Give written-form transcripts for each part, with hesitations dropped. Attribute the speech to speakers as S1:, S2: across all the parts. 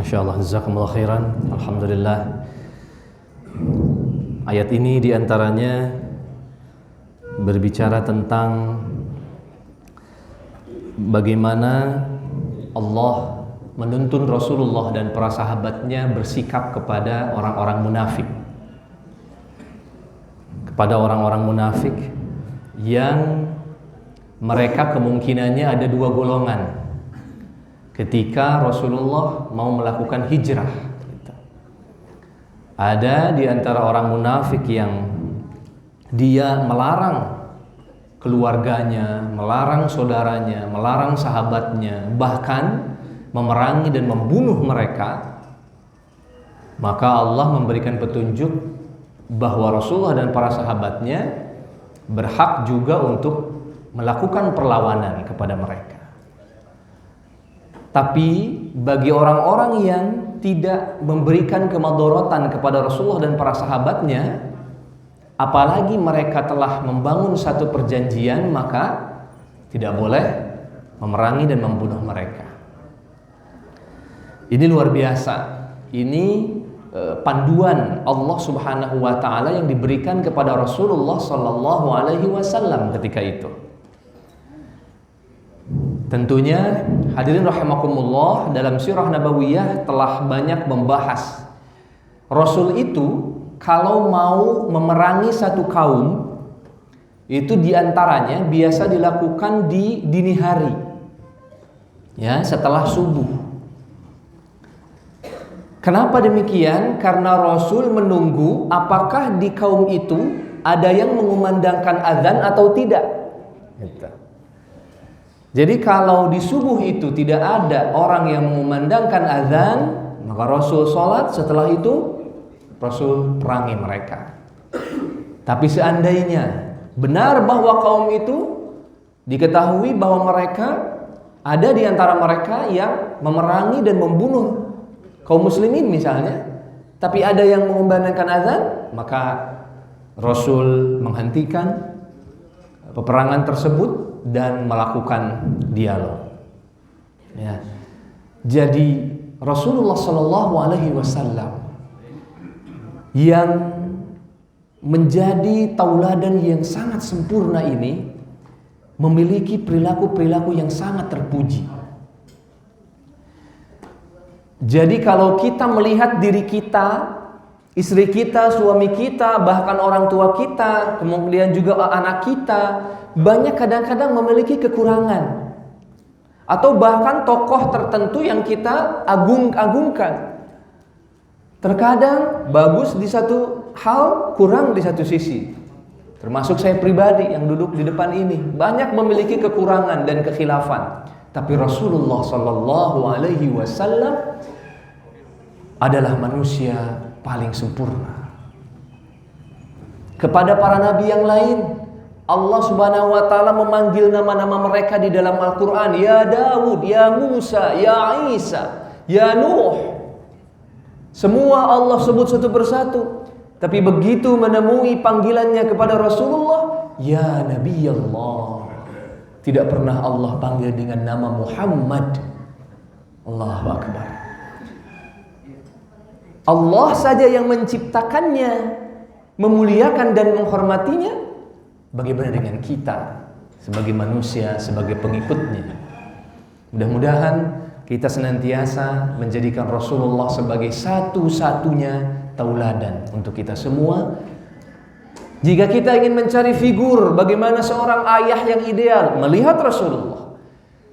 S1: Masya Allah, jazakumullah khairan. Alhamdulillah. Ayat ini diantaranya berbicara tentang bagaimana Allah menuntun Rasulullah dan para sahabatnya bersikap kepada orang-orang munafik. Kepada orang-orang munafik yang mereka kemungkinannya ada dua golongan ketika Rasulullah mau melakukan hijrah. Ada di antara orang munafik yang dia melarang keluarganya, melarang saudaranya, melarang sahabatnya, bahkan memerangi dan membunuh mereka. Maka Allah memberikan petunjuk bahwa Rasulullah dan para sahabatnya berhak juga untuk melakukan perlawanan kepada mereka. Tapi bagi orang-orang yang tidak memberikan kemadharatan kepada Rasulullah dan para sahabatnya, apalagi mereka telah membangun satu perjanjian, maka tidak boleh memerangi dan membunuh mereka. Ini luar biasa. Ini panduan Allah Subhanahu wa taala yang diberikan kepada Rasulullah sallallahu alaihi wasallam ketika itu. Tentunya hadirin rahimakumullah, dalam sirah nabawiyah telah banyak membahas Rasul itu kalau mau memerangi satu kaum itu diantaranya biasa dilakukan di dini hari, ya, setelah subuh. Kenapa demikian? Karena Rasul menunggu apakah di kaum itu ada yang mengumandangkan azan atau tidak. Jadi kalau di subuh itu tidak ada orang yang mengumandangkan azan, maka Rasul sholat, setelah itu Rasul perangi mereka. Tapi seandainya benar bahwa kaum itu diketahui bahwa mereka ada di antara mereka yang memerangi dan membunuh kaum muslimin misalnya, tapi ada yang mengumandangkan azan, maka Rasul menghentikan peperangan tersebut dan melakukan dialog. Ya. Jadi Rasulullah Shallallahu Alaihi Wasallam yang menjadi tauladan yang sangat sempurna ini memiliki perilaku-perilaku yang sangat terpuji. Jadi kalau kita melihat diri kita, istri kita, suami kita, bahkan orang tua kita, kemudian juga anak kita, banyak kadang-kadang memiliki kekurangan, atau bahkan tokoh tertentu yang kita agungkan. Terkadang bagus di satu hal, kurang di satu sisi. Termasuk saya pribadi yang duduk di depan ini, banyak memiliki kekurangan dan kekhilafan. Tapi Rasulullah Sallallahu Alaihi Wasallam adalah manusia paling sempurna. Kepada para nabi yang lain, Allah Subhanahu wa taala memanggil nama-nama mereka di dalam Al-Qur'an, ya Dawud, ya Musa, ya Isa, ya Nuh. Semua Allah sebut satu persatu. Tapi begitu menemui panggilannya kepada Rasulullah, ya Nabi Allah, tidak pernah Allah panggil dengan nama Muhammad. Allahu Akbar. Allah saja yang menciptakannya, memuliakan dan menghormatinya. Bagaimana dengan kita sebagai manusia, sebagai pengikutnya? Mudah-mudahan kita senantiasa menjadikan Rasulullah sebagai satu-satunya tauladan untuk kita semua. Jika kita ingin mencari figur bagaimana seorang ayah yang ideal, melihat Rasulullah.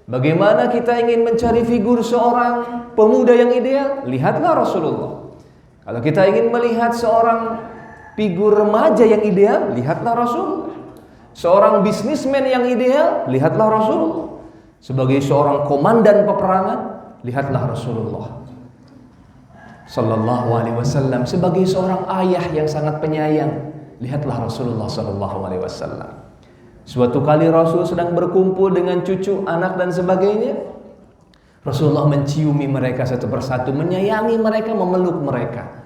S1: Bagaimana kita ingin mencari figur seorang pemuda yang ideal, lihatlah Rasulullah. Kalau kita ingin melihat seorang figur remaja yang ideal, lihatlah Rasulullah. Seorang bisnismen yang ideal, lihatlah Rasulullah. Sebagai seorang komandan peperangan, lihatlah Rasulullah Sallallahu Alaihi Wasallam. Sebagai seorang ayah yang sangat penyayang, lihatlah Rasulullah Sallallahu Alaihi Wasallam. Suatu kali Rasul sedang berkumpul dengan cucu, anak dan sebagainya. Rasulullah menciumi mereka satu persatu, menyayangi mereka, memeluk mereka.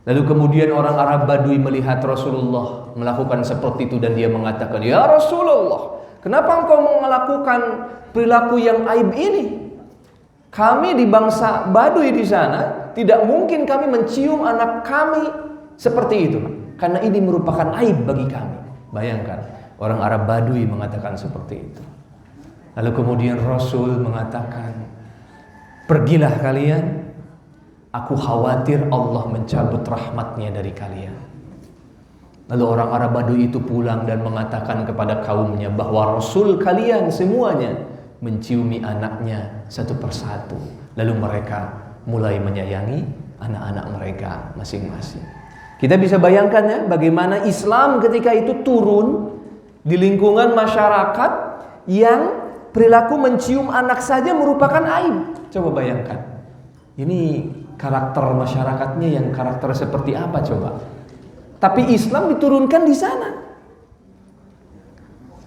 S1: Lalu kemudian orang Arab Badui melihat Rasulullah melakukan seperti itu dan dia mengatakan, ya Rasulullah, kenapa engkau melakukan perilaku yang aib ini? Kami di bangsa Baduy di sana tidak mungkin kami mencium anak kami seperti itu, karena ini merupakan aib bagi kami. Bayangkan, orang Arab Baduy mengatakan seperti itu. Lalu kemudian Rasul mengatakan, pergilah kalian, aku khawatir Allah mencabut rahmatnya dari kalian. Lalu orang Arab Baduy itu pulang dan mengatakan kepada kaumnya bahwa Rasul kalian semuanya menciumi anaknya satu persatu. Lalu mereka mulai menyayangi anak-anak mereka masing-masing. Kita bisa bayangkan ya, bagaimana Islam ketika itu turun di lingkungan masyarakat yang perilaku mencium anak saja merupakan aib. Coba bayangkan, ini karakter masyarakatnya yang karakter seperti apa coba? Tapi Islam diturunkan di sana.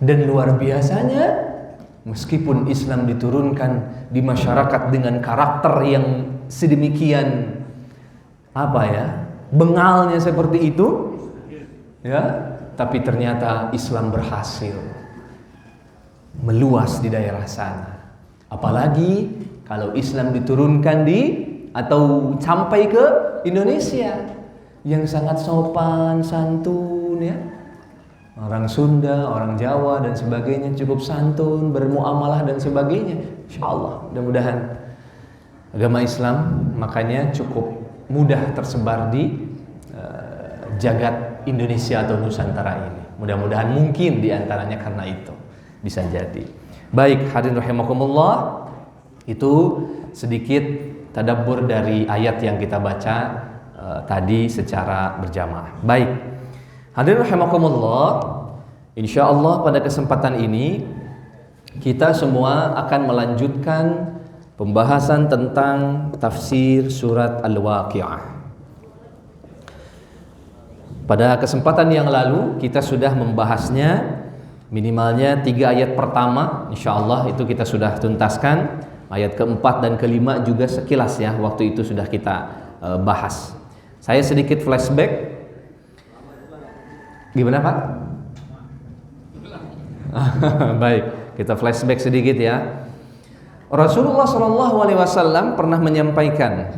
S1: Dan luar biasanya, meskipun Islam diturunkan di masyarakat dengan karakter yang sedemikian bengalnya seperti itu, ya, tapi ternyata Islam berhasil meluas di daerah sana. Apalagi kalau Islam diturunkan atau sampai ke Indonesia yang sangat sopan, santun ya. Orang Sunda, orang Jawa dan sebagainya cukup santun, bermuamalah dan sebagainya. Insyaallah, mudah-mudahan agama Islam makanya cukup mudah tersebar di jagat Indonesia atau Nusantara ini. Mudah-mudahan mungkin diantaranya karena itu bisa jadi. Baik, hadirin rahimakumullah, itu sedikit tadabbur dari ayat yang kita baca tadi secara berjamaah. Baik, hadirin rahimakumullah, insyaallah pada kesempatan ini kita semua akan melanjutkan pembahasan tentang tafsir surat Al-Waqi'ah. Pada kesempatan yang lalu kita sudah membahasnya, minimalnya 3 ayat pertama, insyaallah itu kita sudah tuntaskan. Ayat keempat dan kelima juga sekilas ya, waktu itu sudah kita bahas. Saya sedikit flashback. Gimana Pak? Baik, kita flashback sedikit ya. Rasulullah SAW pernah menyampaikan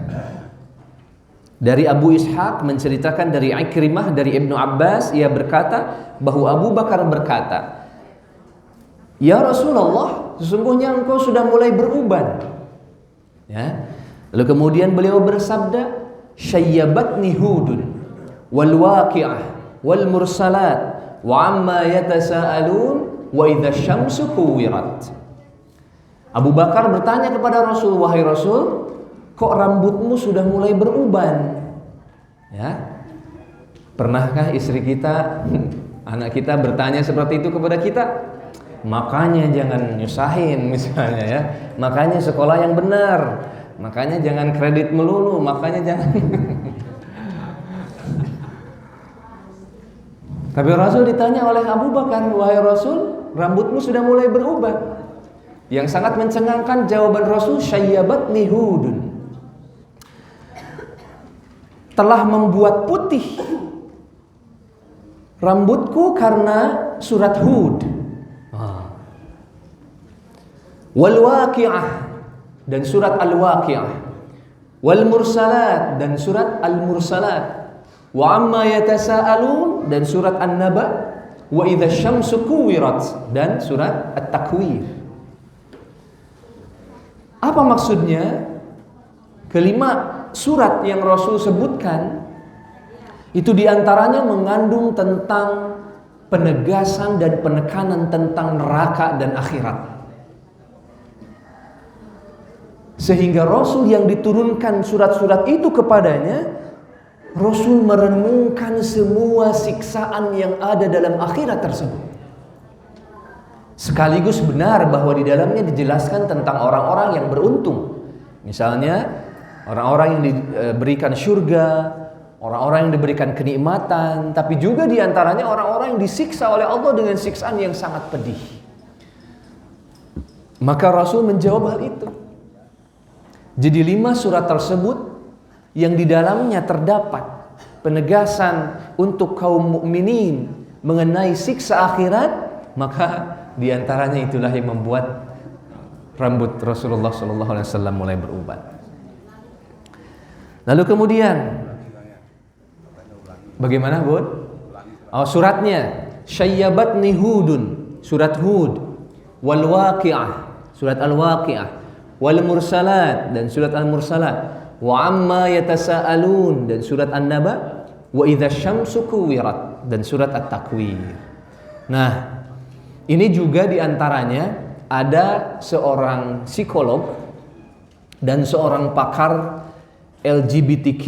S1: dari Abu Ishaq menceritakan dari Ikrimah dari Ibnu Abbas, ia berkata bahwa Abu Bakar berkata, "Ya Rasulullah, sesungguhnya engkau sudah mulai beruban." Ya. Lalu kemudian beliau bersabda, "Syayyabatni Hudun wal Waqi'ah wal Mursalat wa amma yatasaalun wa idza syamsu kuwirat." Abu Bakar bertanya kepada Rasul, "Wahai Rasul, kok rambutmu sudah mulai beruban?" Ya. Pernahkah istri kita, anak kita bertanya seperti itu kepada kita? Makanya jangan nyusahin misalnya ya. Makanya sekolah yang benar. Makanya jangan kredit melulu, makanya jangan. Tapi Rasul ditanya oleh Abu Bakar, "Wahai Rasul, rambutmu sudah mulai berubah." Yang sangat mencengangkan jawaban Rasul, "Syayyabatni Hudun." Telah membuat putih rambutku karena surat Hud. Wal Waqi'ah dan surat Al-Waqi'ah, wal Mursalat dan surat Al-Mursalat, wa amma yatasaalun dan surat An-Naba, wa idza syamsu kuwirat dan surat At-Takwir. Apa maksudnya? Kelima surat yang Rasul sebutkan itu diantaranya mengandung tentang penegasan dan penekanan tentang neraka dan akhirat. Sehingga Rasul yang diturunkan surat-surat itu kepadanya, Rasul merenungkan semua siksaan yang ada dalam akhirat tersebut. Sekaligus benar bahwa di dalamnya dijelaskan tentang orang-orang yang beruntung. Misalnya orang-orang yang diberikan surga, orang-orang yang diberikan kenikmatan, tapi juga diantaranya orang-orang yang disiksa oleh Allah dengan siksaan yang sangat pedih. Maka Rasul menjawab hal itu. Jadi 5 surat tersebut yang di dalamnya terdapat penegasan untuk kaum mukminin mengenai siksa akhirat, maka di antaranya itulah yang membuat rambut Rasulullah SAW mulai beruban. Lalu kemudian bagaimana, Bud? Oh, suratnya Syayyabatni Hudun, surat Hud, wal Waqi'ah, surat Al-Waqi'ah, wal Mursalat, dan surat Al-Mursalat, wa amma yatasaalun, dan surat An-Naba, wa idza syamsu kuwirat, dan surat At-Takwir. Nah, ini juga diantaranya ada seorang psikolog dan seorang pakar LGBTQ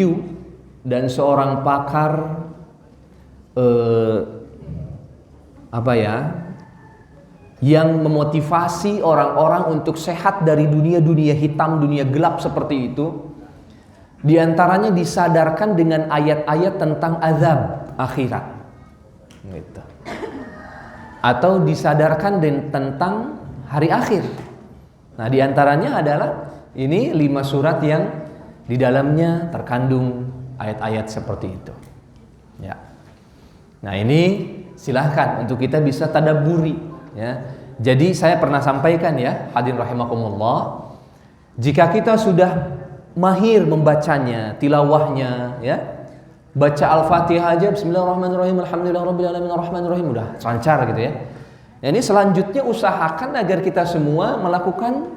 S1: dan seorang pakar yang memotivasi orang-orang untuk sehat dari dunia hitam, dunia gelap seperti itu. Di antaranya disadarkan dengan ayat-ayat tentang azab akhirat, gitu. Atau disadarkan tentang hari akhir. Nah, di antaranya adalah ini 5 surat yang di dalamnya terkandung ayat-ayat seperti itu. Ya. Nah, ini silahkan untuk kita bisa tadabburi, ya. Jadi saya pernah sampaikan, ya, hadirin rahimakumullah, jika kita sudah mahir membacanya, tilawahnya, ya, baca Al-Fatihah aja bismillahirrahmanirrahim alhamdulillahirabbil alamin arrahmanirrahim, udah lancar gitu, ya. Nah, ini selanjutnya usahakan agar kita semua melakukan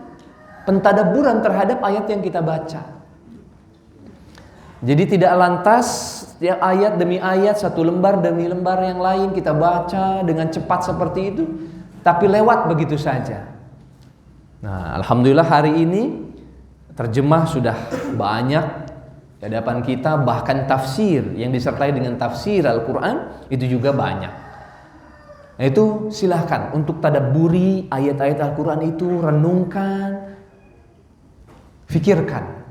S1: pentadabburan terhadap ayat yang kita baca. Jadi tidak lantas ya, ayat demi ayat, satu lembar demi lembar yang lain kita baca dengan cepat seperti itu, tapi lewat begitu saja. Nah, alhamdulillah hari ini terjemah sudah banyak di hadapan kita, bahkan tafsir yang disertai dengan tafsir Al-Quran itu juga banyak. Nah, itu silahkan untuk tadabburi ayat-ayat Al-Quran itu, renungkan, fikirkan.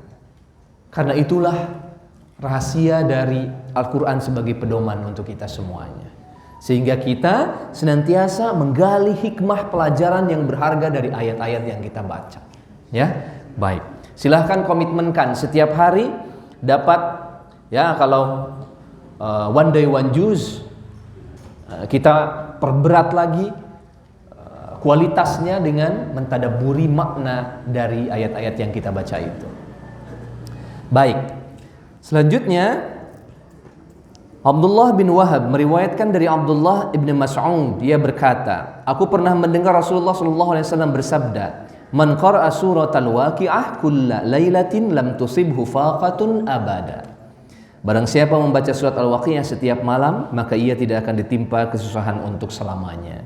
S1: Karena itulah rahasia dari Al-Quran sebagai pedoman untuk kita semuanya. Sehingga kita senantiasa menggali hikmah pelajaran yang berharga dari ayat-ayat yang kita baca. Ya, baik. Silahkan komitmenkan setiap hari dapat, ya, kalau one day one juz, kita perberat lagi kualitasnya dengan mentadabburi makna dari ayat-ayat yang kita baca itu. Baik. Selanjutnya Abdullah bin Wahab meriwayatkan dari Abdullah ibn Mas'ud, dia berkata, aku pernah mendengar Rasulullah SAW bersabda, man qara'a suratal waqi'ah kulla lailatin lam tusibhu faqatun abada. Barang siapa membaca surat Al-Waqi'ah setiap malam, maka ia tidak akan ditimpa kesusahan untuk selamanya.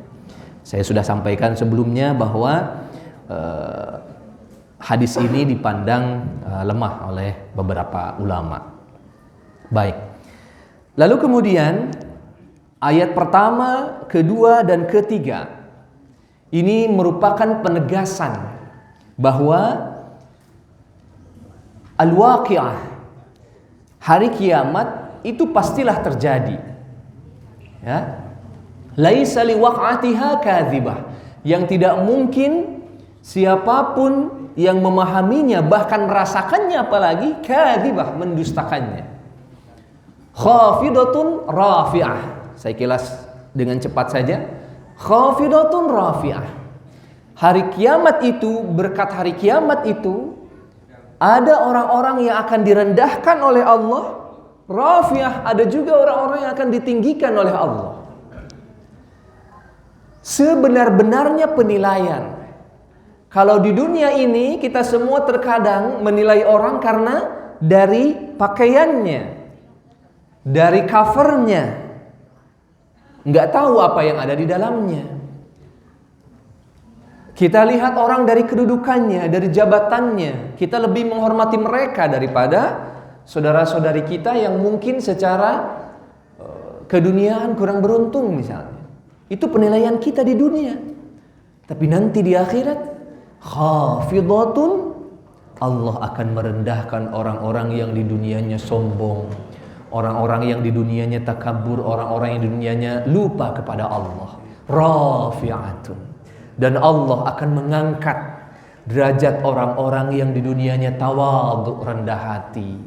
S1: Saya sudah sampaikan sebelumnya bahwa hadis ini dipandang lemah oleh beberapa ulama. Baik. Lalu kemudian ayat pertama, kedua, dan ketiga ini merupakan penegasan bahwa Al-Waqi'ah, hari kiamat itu pastilah terjadi. Ya. Laisa liwaq'atiha kadzibah, yang tidak mungkin siapapun yang memahaminya bahkan merasakannya apalagi kadzibah, mendustakannya. Khafidatun rafi'ah. Saya kilas dengan cepat saja. Khafidatun rafi'ah. Hari kiamat itu, berkat hari kiamat itu, ada orang-orang yang akan direndahkan oleh Allah. Rafi'ah, ada juga orang-orang yang akan ditinggikan oleh Allah. Sebenar-benarnya penilaian. Kalau di dunia ini kita semua terkadang menilai orang karena dari pakaiannya, dari covernya, nggak tahu apa yang ada di dalamnya. Kita lihat orang dari kedudukannya, dari jabatannya. Kita lebih menghormati mereka daripada saudara-saudari kita yang mungkin secara keduniaan kurang beruntung misalnya. Itu penilaian kita di dunia. Tapi nanti di akhirat, khafidatun, Allah akan merendahkan orang-orang yang di dunianya sombong, orang-orang yang di dunianya takabur, orang-orang yang di dunianya lupa kepada Allah. Rafi'atun, dan Allah akan mengangkat derajat orang-orang yang di dunianya tawadhu, rendah hati,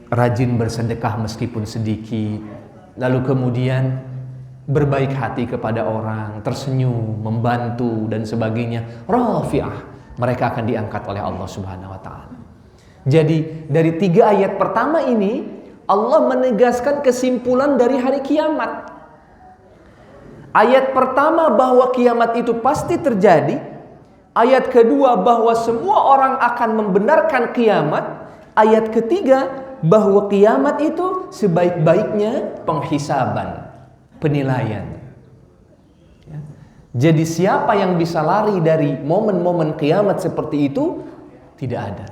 S1: rajin bersedekah meskipun sedikit. Lalu kemudian berbaik hati kepada orang, tersenyum, membantu dan sebagainya. Rafi'ah, mereka akan diangkat oleh Allah Subhanahu wa taala. Jadi dari 3 ayat pertama ini Allah menegaskan kesimpulan dari hari kiamat. Ayat pertama bahwa kiamat itu pasti terjadi. Ayat kedua bahwa semua orang akan membenarkan kiamat. Ayat ketiga bahwa kiamat itu sebaik-baiknya penghisaban, penilaian. Ya. Jadi siapa yang bisa lari dari momen-momen kiamat seperti itu? Tidak ada.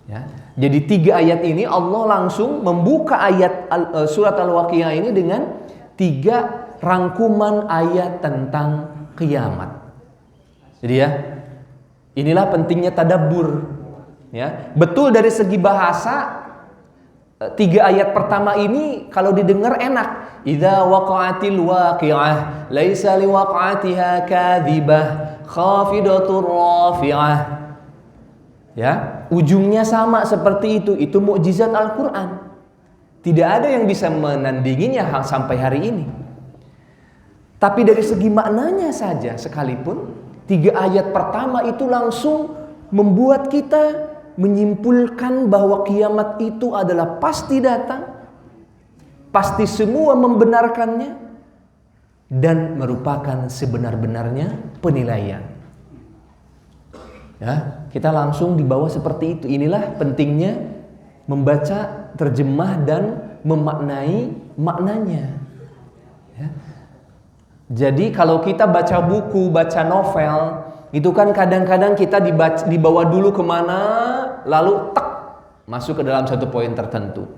S1: Ya. Jadi 3 ayat ini Allah langsung membuka ayat surat Al-Waqiah ini dengan 3 rangkuman ayat tentang kiamat. Jadi ya, inilah pentingnya tadabbur. Ya, betul dari segi bahasa 3 ayat pertama ini kalau didengar enak. Idza waqa'atil waqi'ah laisa liwaqa'atiha kadzibah khafidatur rafi'ah. Ya, ujungnya sama seperti itu. Itu mukjizat Al-Qur'an. Tidak ada yang bisa menandinginya sampai hari ini. Tapi dari segi maknanya saja sekalipun 3 ayat pertama itu langsung membuat kita menyimpulkan bahwa kiamat itu adalah pasti datang, pasti semua membenarkannya, dan merupakan sebenar-benarnya penilaian. Ya, kita langsung dibawa seperti itu. Inilah pentingnya membaca, terjemah dan memaknai maknanya. Ya. Jadi kalau kita baca buku, baca novel, itu kan kadang-kadang kita dibawa dulu kemana, lalu masuk ke dalam satu poin tertentu.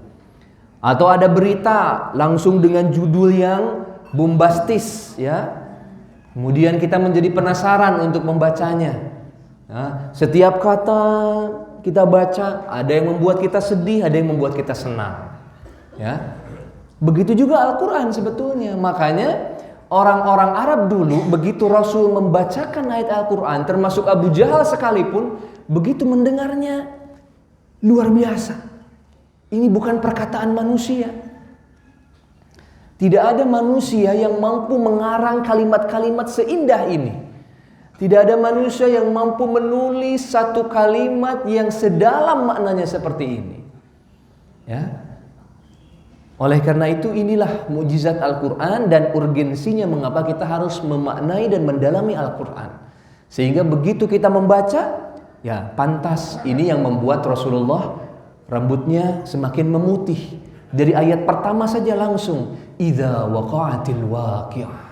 S1: Atau ada berita langsung dengan judul yang bombastis, ya. Kemudian kita menjadi penasaran untuk membacanya. Nah, setiap kata kita baca, ada yang membuat kita sedih, ada yang membuat kita senang. Ya. Begitu juga Al-Quran sebetulnya. Makanya orang-orang Arab dulu begitu Rasul membacakan ayat Al-Quran, termasuk Abu Jahal sekalipun, begitu mendengarnya luar biasa. Ini bukan perkataan manusia. Tidak ada manusia yang mampu mengarang kalimat-kalimat seindah ini. Tidak ada manusia yang mampu menulis satu kalimat yang sedalam maknanya seperti ini. Ya. Oleh karena itu inilah mukjizat Al-Quran dan urgensinya mengapa kita harus memaknai dan mendalami Al-Quran. Sehingga begitu kita membaca, ya pantas ini yang membuat Rasulullah rambutnya semakin memutih. Dari ayat pertama saja langsung, idza waqa'atil waqi'ah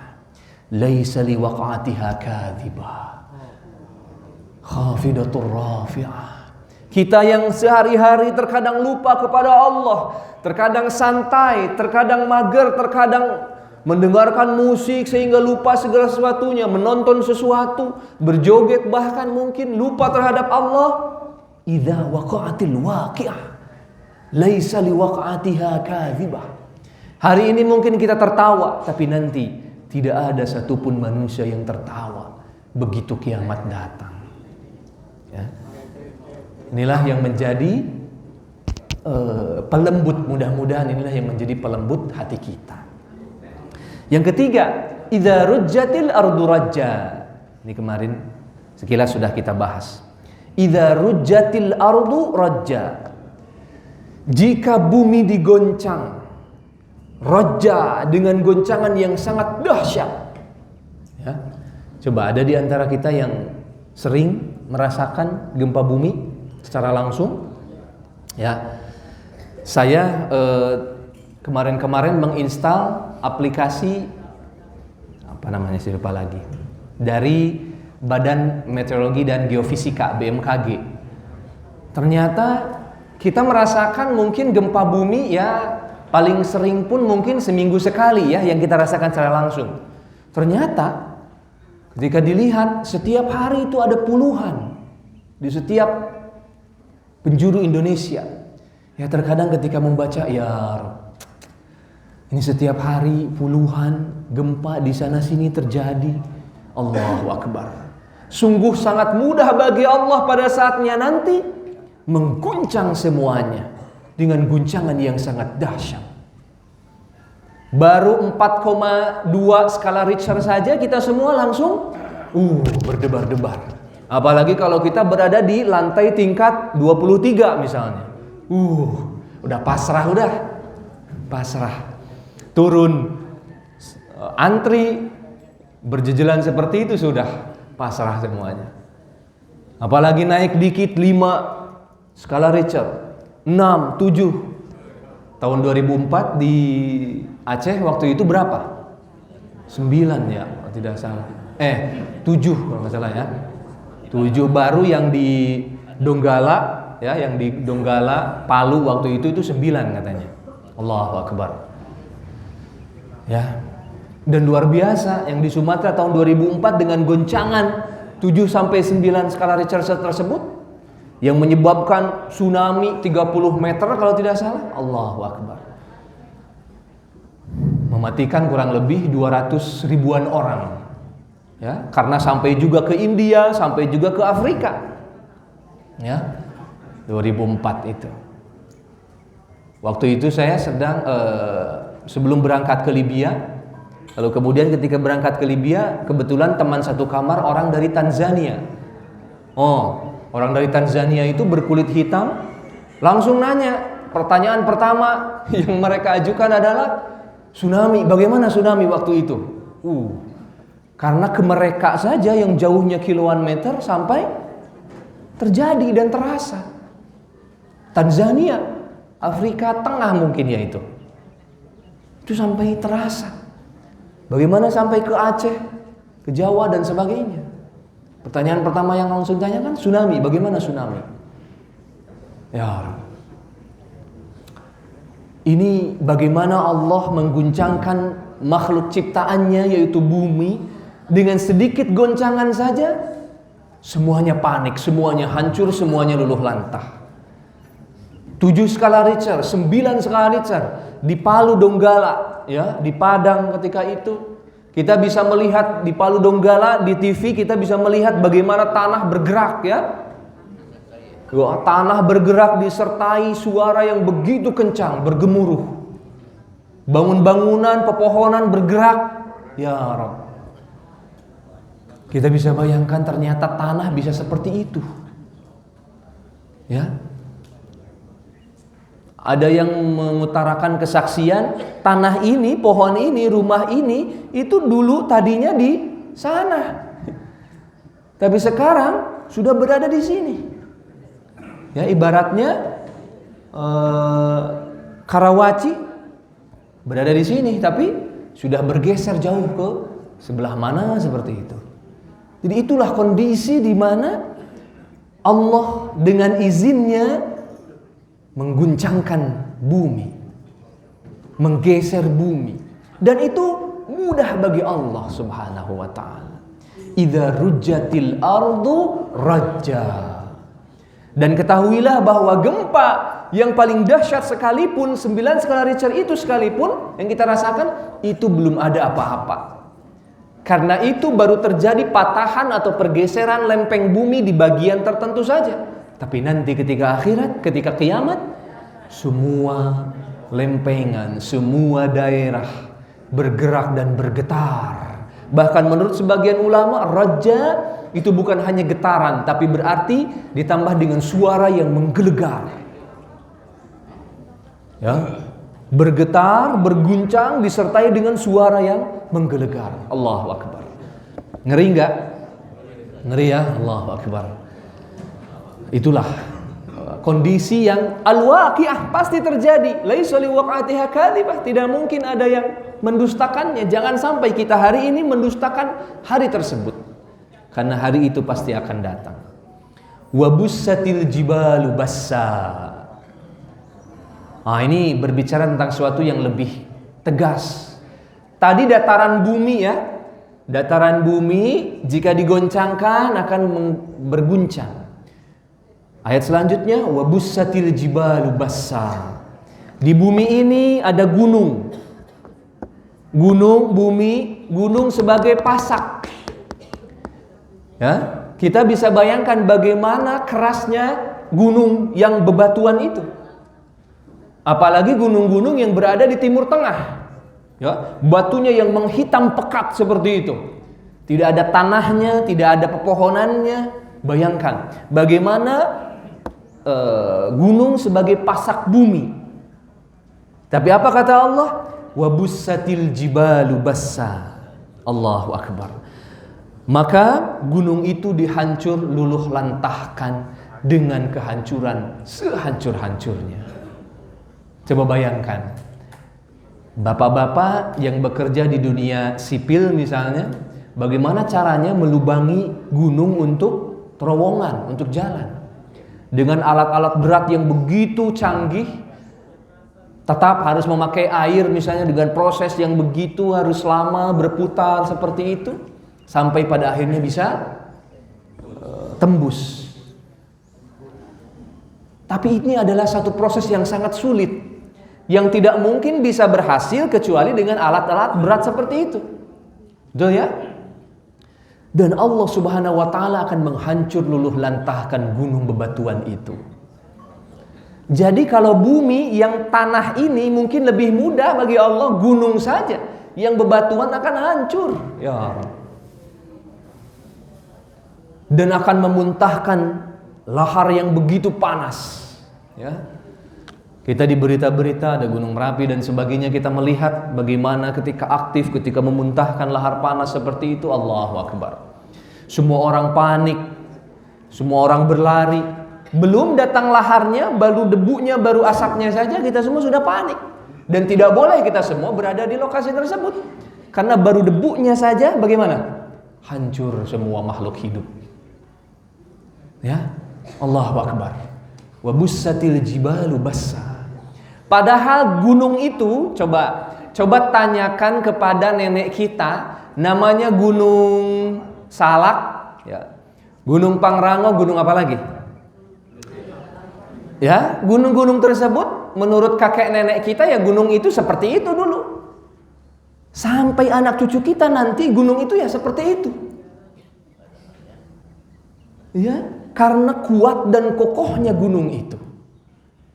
S1: laisa liwaqa'atiha kadzibah khafidatur rafi'ah. Kita yang sehari-hari terkadang lupa kepada Allah, terkadang santai, terkadang mager, terkadang mendengarkan musik sehingga lupa segala sesuatunya, menonton sesuatu, berjoget bahkan mungkin lupa terhadap Allah. Idza waqa'atil waqi'ah laisa liwaqa'atiha kadzibah. Hari ini mungkin kita tertawa, tapi nanti tidak ada satupun manusia yang tertawa begitu kiamat datang. Ya. Inilah yang menjadi pelembut, mudah-mudahan inilah yang menjadi pelembut hati kita. Yang ketiga, idza rujjatil ardu rajja. Ini kemarin sekilas sudah kita bahas. Idza rujjatil ardu rajja. Jika bumi digoncang, rajja dengan goncangan yang sangat dahsyat. Ya. Coba ada di antara kita yang sering merasakan gempa bumi secara langsung? Ya. Saya kemarin-kemarin menginstal aplikasi apa namanya saya lupa lagi, dari Badan Meteorologi dan Geofisika BMKG. Ternyata kita merasakan mungkin gempa bumi ya paling sering pun mungkin seminggu sekali ya yang kita rasakan secara langsung. Ternyata ketika dilihat setiap hari itu ada puluhan di setiap penjuru Indonesia. Ya terkadang ketika membaca, ya ini setiap hari puluhan gempa di sana sini terjadi. Allahu Akbar. Sungguh sangat mudah bagi Allah pada saatnya nanti mengguncang semuanya dengan guncangan yang sangat dahsyat. Baru 4,2 skala Richter saja kita semua langsung berdebar-debar. Apalagi kalau kita berada di lantai tingkat 23 misalnya. Udah pasrah. Turun antri berjejelan seperti itu sudah pasrah semuanya. Apalagi naik dikit 5 skala Richter, 6, 7. Tahun 2004 di Aceh waktu itu berapa? 9 ya, kalau tidak salah. 7 kalau nggak salah ya. 7 baru yang di Donggala ya, yang di Donggala Palu waktu itu 9 katanya. Allahu Akbar. Ya. Dan luar biasa yang di Sumatera tahun 2004 dengan goncangan 7 sampai 9 skala Richter tersebut yang menyebabkan tsunami 30 meter kalau tidak salah. Allahu Akbar. Mematikan kurang lebih 200 ribuan orang. Ya, karena sampai juga ke India, sampai juga ke Afrika. Ya. 2004 itu. Waktu itu saya sedang sebelum berangkat ke Libya. Lalu kemudian ketika berangkat ke Libya, kebetulan teman satu kamar orang dari Tanzania. Orang dari Tanzania itu berkulit hitam, langsung nanya. Pertanyaan pertama yang mereka ajukan adalah tsunami. Bagaimana tsunami waktu itu? Karena ke mereka saja yang jauhnya kiloan meter sampai terjadi dan terasa. Tanzania, Afrika Tengah mungkin ya itu sampai terasa. Bagaimana sampai ke Aceh, ke Jawa dan sebagainya? Pertanyaan pertama yang langsung tanyakan tsunami. Bagaimana tsunami? Ya, ini bagaimana Allah mengguncangkan makhluk ciptaannya yaitu bumi dengan sedikit goncangan saja semuanya panik, semuanya hancur, semuanya luluh lantah. 7 skala Richter, 9 skala Richter di Palu Donggala, ya, di Padang ketika itu kita bisa melihat di Palu Donggala di TV, kita bisa melihat bagaimana tanah bergerak, ya. Tanah bergerak disertai suara yang begitu kencang, bergemuruh. Bangun-bangunan, pepohonan bergerak, ya Rabb. Kita bisa bayangkan ternyata tanah bisa seperti itu, ya. Ada yang mengutarakan kesaksian tanah ini, pohon ini, rumah ini itu dulu tadinya di sana, tapi sekarang sudah berada di sini. Ya, ibaratnya Karawaci berada di sini, tapi sudah bergeser jauh ke sebelah mana seperti itu. Jadi itulah kondisi di mana Allah dengan izinnya mengguncangkan bumi, menggeser bumi, dan itu mudah bagi Allah Subhanahu wa taala. Idza rujjatil ardu rajja. Dan ketahuilah bahwa gempa yang paling dahsyat sekalipun 9 skala Richter itu sekalipun yang kita rasakan itu belum ada apa-apa. Karena itu baru terjadi patahan atau pergeseran lempeng bumi di bagian tertentu saja. Tapi nanti ketika akhirat, ketika kiamat, semua lempengan, semua daerah bergerak dan bergetar. Bahkan menurut sebagian ulama, raja itu bukan hanya getaran, tapi berarti ditambah dengan suara yang menggelegar. Ya, bergetar, berguncang, disertai dengan suara yang menggelegar. Allahu Akbar. Ngeri enggak? Ngeri ya, Allahu Akbar. Itulah kondisi yang al-waqi'ah, pasti terjadi. Laisa liwaqa'atiha kadhibah, tidak mungkin ada yang mendustakannya. Jangan sampai kita hari ini mendustakan hari tersebut, karena hari itu pasti akan datang. Wa bussatil jibalu bassa. Ini berbicara tentang sesuatu yang lebih tegas. Tadi dataran bumi, ya. Dataran bumi jika digoncangkan akan berguncang. Ayat selanjutnya, wa bussatil jibalu bassa. Di bumi ini ada gunung. Gunung, bumi, gunung sebagai pasak. Ya, kita bisa bayangkan bagaimana kerasnya gunung yang bebatuan itu. Apalagi gunung-gunung yang berada di Timur Tengah. Ya, batunya yang menghitam pekat seperti itu. Tidak ada tanahnya, tidak ada pepohonannya. Bayangkan bagaimana gunung sebagai pasak bumi. Tapi apa kata Allah? Wabussatil jibalu bassa. Allahu akbar. Maka gunung itu dihancur luluh lantahkan dengan kehancuran sehancur-hancurnya. Coba bayangkan, bapak-bapak yang bekerja di dunia sipil misalnya, bagaimana caranya melubangi gunung untuk terowongan, untuk jalan. Dengan alat-alat berat yang begitu canggih, tetap harus memakai air misalnya dengan proses yang begitu harus lama berputar seperti itu, sampai pada akhirnya bisa tembus. Tapi ini adalah satu proses yang sangat sulit, yang tidak mungkin bisa berhasil kecuali dengan alat-alat berat seperti itu. Betul ya? Dan Allah Subhanahu wa taala akan menghancur luluh lantahkan gunung bebatuan itu. Jadi kalau bumi yang tanah ini mungkin lebih mudah bagi Allah, gunung saja yang bebatuan akan hancur. Ya. Dan akan memuntahkan lahar yang begitu panas. Ya. Kita di berita-berita ada Gunung Merapi dan sebagainya, kita melihat bagaimana ketika aktif, ketika memuntahkan lahar panas seperti itu, Allahu Akbar. Semua orang panik, semua orang berlari. Belum datang laharnya, baru debunya, baru asapnya saja kita semua sudah panik. Dan tidak boleh kita semua berada di lokasi tersebut. Karena baru debunya saja bagaimana? Hancur semua makhluk hidup. Ya, Allahu Akbar. Wa bussatil jibalu bassa. Padahal gunung itu, coba tanyakan kepada nenek kita, namanya Gunung Salak, ya. Gunung Pangrango, gunung apa lagi? Ya, gunung-gunung tersebut menurut kakek nenek kita ya gunung itu seperti itu dulu. Sampai anak cucu kita nanti gunung itu ya seperti itu. Ya, karena kuat dan kokohnya gunung itu.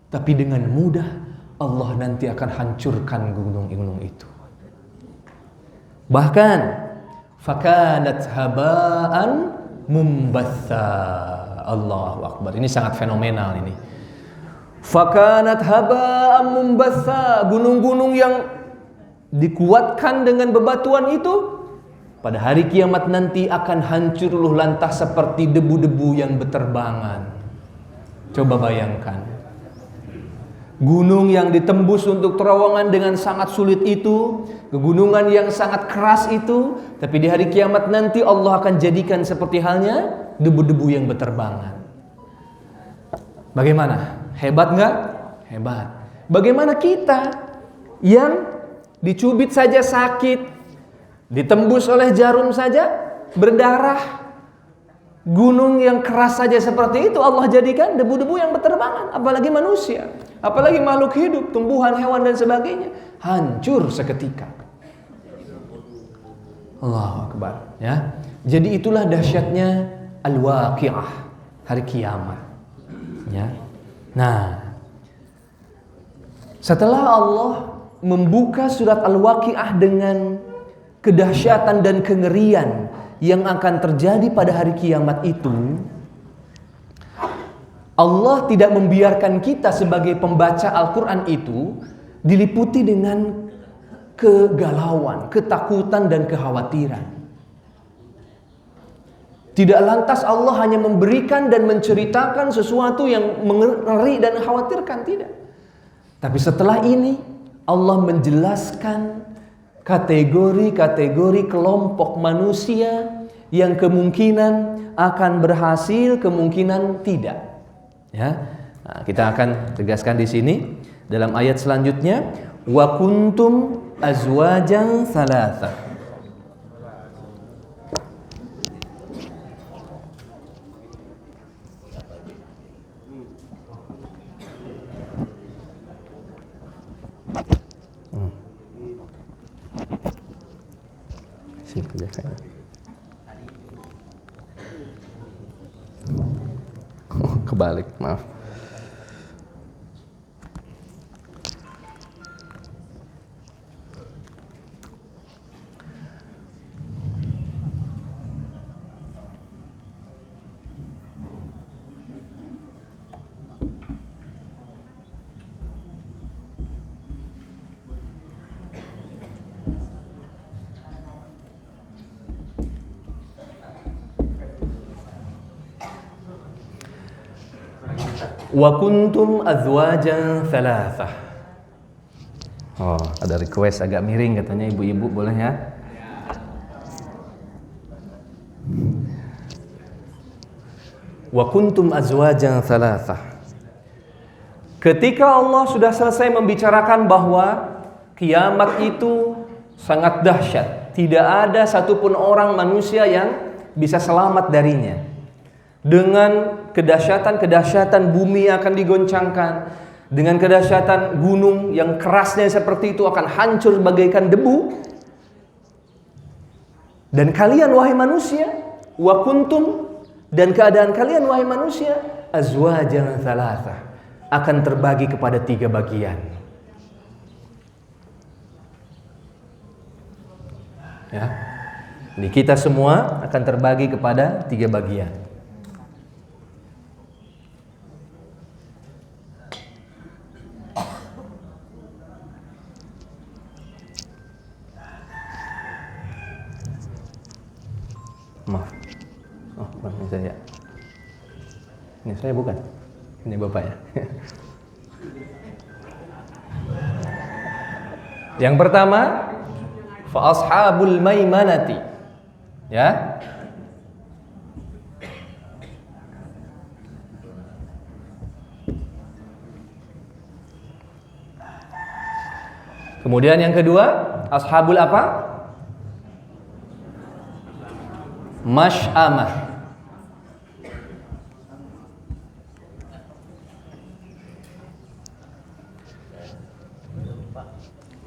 S1: Tapi dengan mudah Allah nanti akan hancurkan gunung-gunung itu. Bahkan fakanat haba'an mumbatha. Allahu Akbar. Ini sangat fenomenal ini. Fakanat haba'an mumbatha. Gunung-gunung yang dikuatkan dengan bebatuan itu pada hari kiamat nanti akan hancur luluh lantah seperti debu-debu yang berterbangan. Coba bayangkan. Gunung yang ditembus untuk terowongan dengan sangat sulit itu, kegunungan yang sangat keras itu, tapi di hari kiamat nanti Allah akan jadikan seperti halnya debu-debu yang berterbangan. Bagaimana? Hebat nggak? Hebat. Bagaimana kita yang dicubit saja sakit, ditembus oleh jarum saja berdarah, gunung yang keras saja seperti itu Allah jadikan debu-debu yang berterbangan, apalagi manusia, apalagi makhluk hidup, tumbuhan, hewan dan sebagainya, hancur seketika. Allahu Akbar, ya. Jadi itulah dahsyatnya al-waqi'ah, hari kiamat. Ya. Nah, setelah Allah membuka surat Al-Waqi'ah dengan kedahsyatan dan kengerian yang akan terjadi pada hari kiamat itu, Allah tidak membiarkan kita sebagai pembaca Al-Quran itu diliputi dengan kegalauan, ketakutan dan kekhawatiran. Tidak lantas Allah hanya memberikan dan menceritakan sesuatu yang mengeri dan khawatirkan, tidak. Tapi setelah ini Allah menjelaskan kategori-kategori kelompok manusia yang kemungkinan akan berhasil, kemungkinan tidak. Ya, nah, kita akan tegaskan di sini dalam ayat selanjutnya, wa kuntum azwajan thalatha. Kebalik, maaf. Wa kuntum azwajan thalathah. Oh, ada request agak miring katanya ibu-ibu, boleh ya? Wa kuntum azwajan thalathah. Ketika Allah sudah selesai membicarakan bahwa kiamat itu sangat dahsyat, tidak ada satupun orang manusia yang bisa selamat darinya. Dengan kedahsyatan bumi akan digoncangkan, dengan kedahsyatan gunung yang kerasnya seperti itu akan hancur bagaikan debu. Dan kalian wahai manusia, wa kuntum, dan keadaan kalian wahai manusia, azwajan thalathah, akan terbagi kepada 3 bagian. Ya. Ini kita semua akan terbagi kepada 3 bagian. Maaf. Oh, bukan ini saya. Ini saya bukan. Ini Bapak ya. Yang pertama, fa ashabul maimanati. Ya. Kemudian yang kedua, ashabul apa? Masy'amah.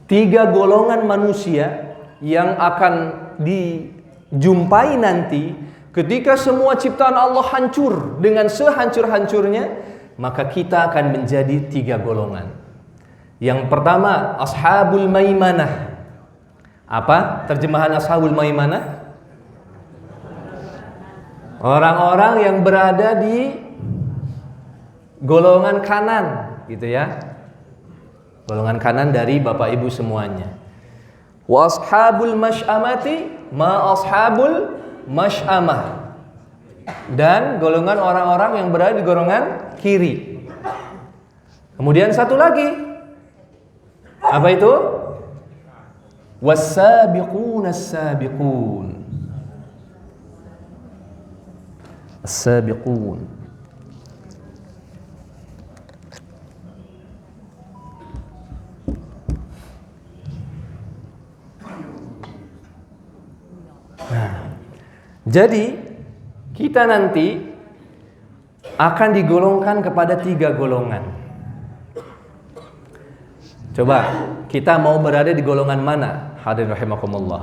S1: Tiga golongan manusia yang akan dijumpai nanti ketika semua ciptaan Allah hancur dengan sehancur-hancurnya, maka kita akan menjadi 3 golongan. Yang pertama, ashabul maimanah. Apa terjemahan ashabul maimanah? Orang-orang yang berada di golongan kanan, gitu ya. Golongan kanan dari Bapak Ibu semuanya. Wa ashabul masy'amati ma ashabul masy'amah. Dan golongan orang-orang yang berada di golongan kiri. Kemudian satu lagi. Apa itu? Was-sabiqun as-sabiqun. As-sabiqun. Jadi kita nanti akan digolongkan kepada 3 golongan. Coba kita mau berada di golongan mana? Hadirin rahimakumullah.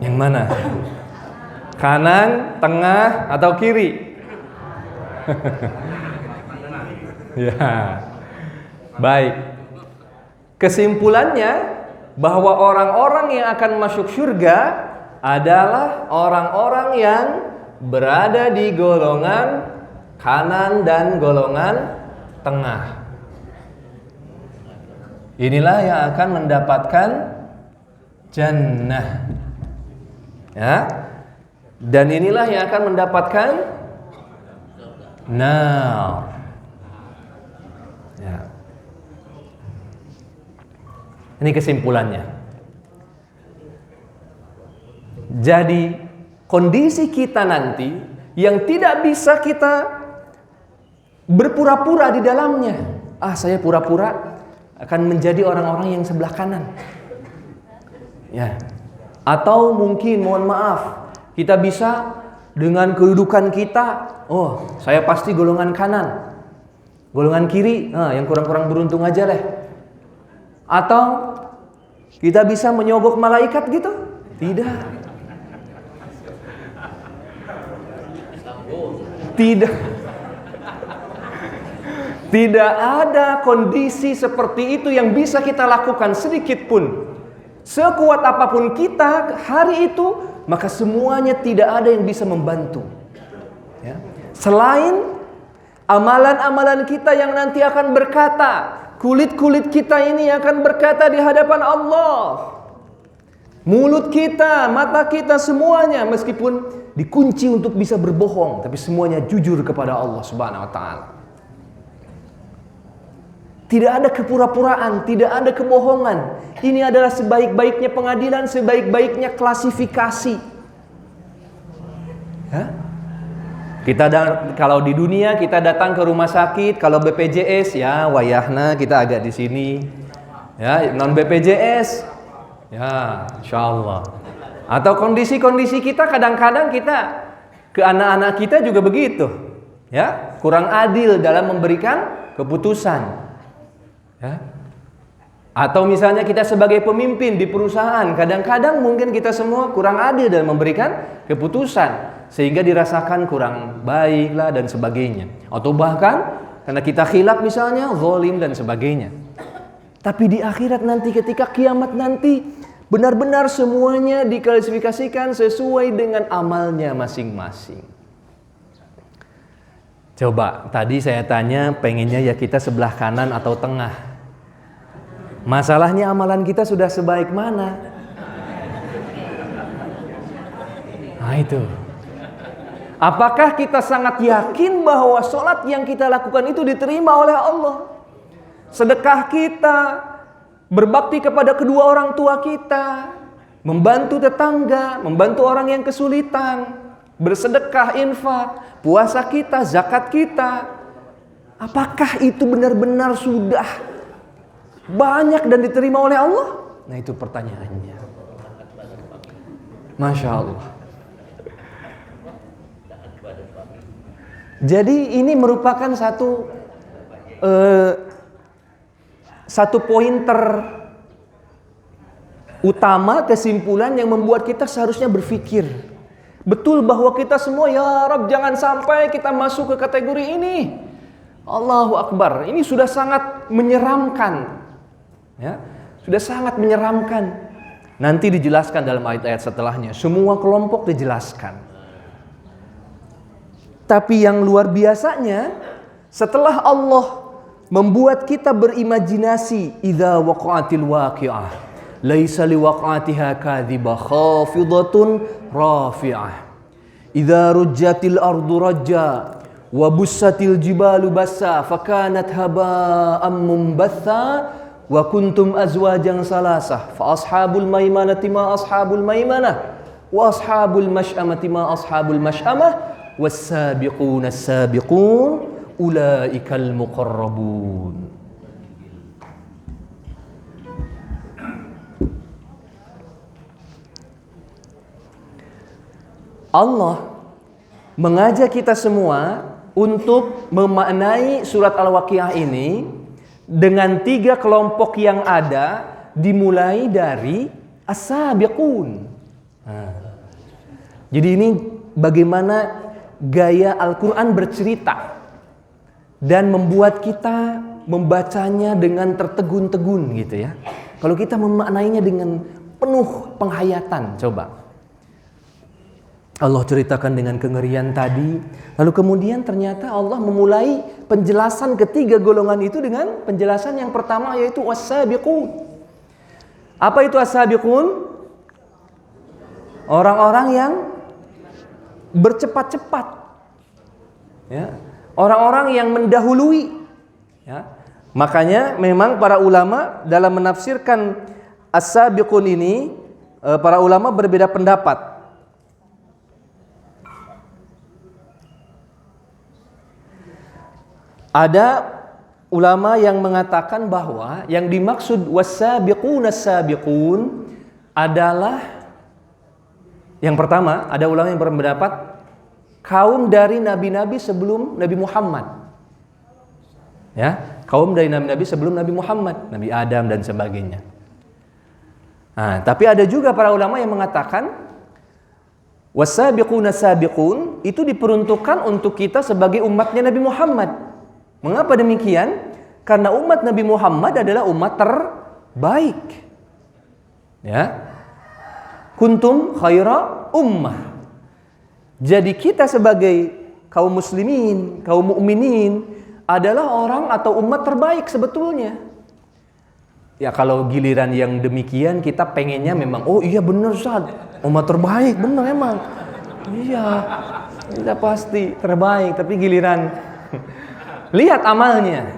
S1: Yang mana? Kanan, tengah, atau kiri? Ya. Baik. Kesimpulannya bahwa orang-orang yang akan masuk surga adalah orang-orang yang berada di golongan kanan dan golongan tengah. Inilah yang akan mendapatkan jannah. Ya. Dan inilah yang akan mendapatkan nar. Ya. Ini kesimpulannya. Jadi kondisi kita nanti yang tidak bisa kita berpura-pura di dalamnya. Saya pura-pura akan menjadi orang-orang yang sebelah kanan. Ya. Atau mungkin mohon maaf, kita bisa dengan kedudukan kita, saya pasti golongan kanan. Golongan kiri, yang kurang-kurang beruntung aja lah. Atau kita bisa menyogok malaikat gitu? Tidak. Tidak ada kondisi seperti itu yang bisa kita lakukan sedikit pun. Sekuat apapun kita hari itu, maka semuanya tidak ada yang bisa membantu. Ya. Selain amalan-amalan kita yang nanti akan berkata, kulit-kulit kita ini akan berkata di hadapan Allah. Mulut kita, mata kita, semuanya, meskipun dikunci untuk bisa berbohong, tapi semuanya jujur kepada Allah Subhanahu wa taala. Tidak ada kepura-puraan, tidak ada kebohongan. Ini adalah sebaik-baiknya pengadilan, sebaik-baiknya klasifikasi. Ya? Kalau di dunia kita datang ke rumah sakit, kalau BPJS ya wayahna kita agak di sini. Ya, non BPJS ya insyaallah. Atau kondisi-kondisi kita kadang-kadang kita ke anak-anak kita juga begitu. Ya, kurang adil dalam memberikan keputusan. Ya. Atau misalnya kita sebagai pemimpin di perusahaan, kadang-kadang mungkin kita semua kurang adil dalam memberikan keputusan, sehingga dirasakan kurang baik lah dan sebagainya. Atau bahkan karena kita khilaf misalnya, zalim dan sebagainya. Tapi di akhirat nanti, ketika kiamat nanti, benar-benar semuanya diklasifikasikan sesuai dengan amalnya masing-masing. Coba, tadi saya tanya pengennya ya kita sebelah kanan atau tengah. Masalahnya amalan kita sudah sebaik mana? Nah itu. Apakah kita sangat yakin bahwa sholat yang kita lakukan itu diterima oleh Allah? Sedekah kita, berbakti kepada kedua orang tua kita, membantu tetangga, membantu orang yang kesulitan, bersedekah, infak, puasa kita, zakat kita, apakah itu benar-benar sudah banyak dan diterima oleh Allah? Nah itu pertanyaannya. Masya Allah. Jadi ini merupakan satu pointer utama, kesimpulan yang membuat kita seharusnya berpikir betul bahwa kita semua, ya Rabb, jangan sampai kita masuk ke kategori ini. Allahu Akbar. Ini sudah sangat menyeramkan. Ya, sudah sangat menyeramkan. Nanti dijelaskan dalam ayat-ayat setelahnya. Semua kelompok dijelaskan. Tapi yang luar biasanya, setelah Allah membuat kita berimajinasi, idza waqa'atil waqi'ah, laisa liwaqa'atiha kadhibah khafidatun rafi'ah. Idza rujjatil ardu rajja wa bussatil jibalu bassa fakanat haba'an mumbatha wa kuntum azwajan salasah fa ashabul maimanati ma ashabul maimanah wa ashabul masy'amati ma ashabul masy'amah was-sabiquna as-sabiqun ulaikal muqarrabun. Allah mengajak kita semua untuk memaknai surat Al-Waqiah ini dengan 3 kelompok yang ada, dimulai dari as-sabiqun. Jadi ini bagaimana gaya Al-Quran bercerita dan membuat kita membacanya dengan tertegun-tegun gitu ya. Kalau kita memaknainya dengan penuh penghayatan, coba. Allah ceritakan dengan kengerian tadi, lalu kemudian ternyata Allah memulai penjelasan ketiga golongan itu dengan penjelasan yang pertama, yaitu was-sabiqun. Apa itu as-sabiqun? Orang-orang yang bercepat-cepat, ya, orang-orang yang mendahului, ya. Makanya memang para ulama dalam menafsirkan as-sabiqun ini, para ulama berbeda pendapat. Ada ulama yang mengatakan bahwa yang dimaksud was-sabiqun as-sabiqun adalah, yang pertama, ada ulama yang berpendapat kaum dari nabi-nabi sebelum Nabi Muhammad. Ya, kaum dari nabi-nabi sebelum Nabi Muhammad, Nabi Adam dan sebagainya. Nah, tapi ada juga para ulama yang mengatakan was-sabiqun as-sabiqun itu diperuntukkan untuk kita sebagai umatnya Nabi Muhammad. Mengapa demikian? Karena umat Nabi Muhammad adalah umat terbaik. Ya. Kuntum khaira ummah. Jadi kita sebagai kaum muslimin, kaum mukminin adalah orang atau umat terbaik sebetulnya. Ya kalau giliran yang demikian kita pengennya memang, oh iya benar Ustaz, umat terbaik benar emang. Iya, kita pasti terbaik, tapi giliran lihat amalnya.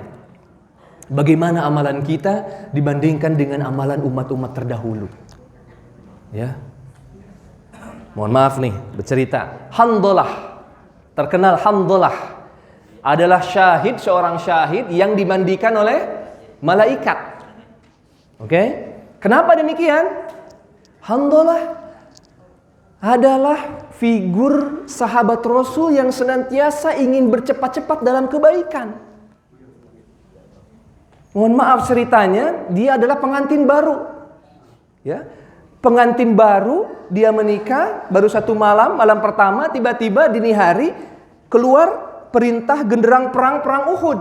S1: Bagaimana amalan kita dibandingkan dengan amalan umat-umat terdahulu. Ya. Mohon maaf nih, bercerita. Handalah, terkenal Handalah adalah syahid, seorang syahid yang dimandikan oleh malaikat. Oke? Kenapa demikian? Handalah adalah figur sahabat Rasul yang senantiasa ingin bercepat-cepat dalam kebaikan. Mohon maaf ceritanya, dia adalah pengantin baru. Ya, pengantin baru, dia menikah baru 1 malam, malam pertama, tiba-tiba dini hari keluar perintah genderang perang Uhud.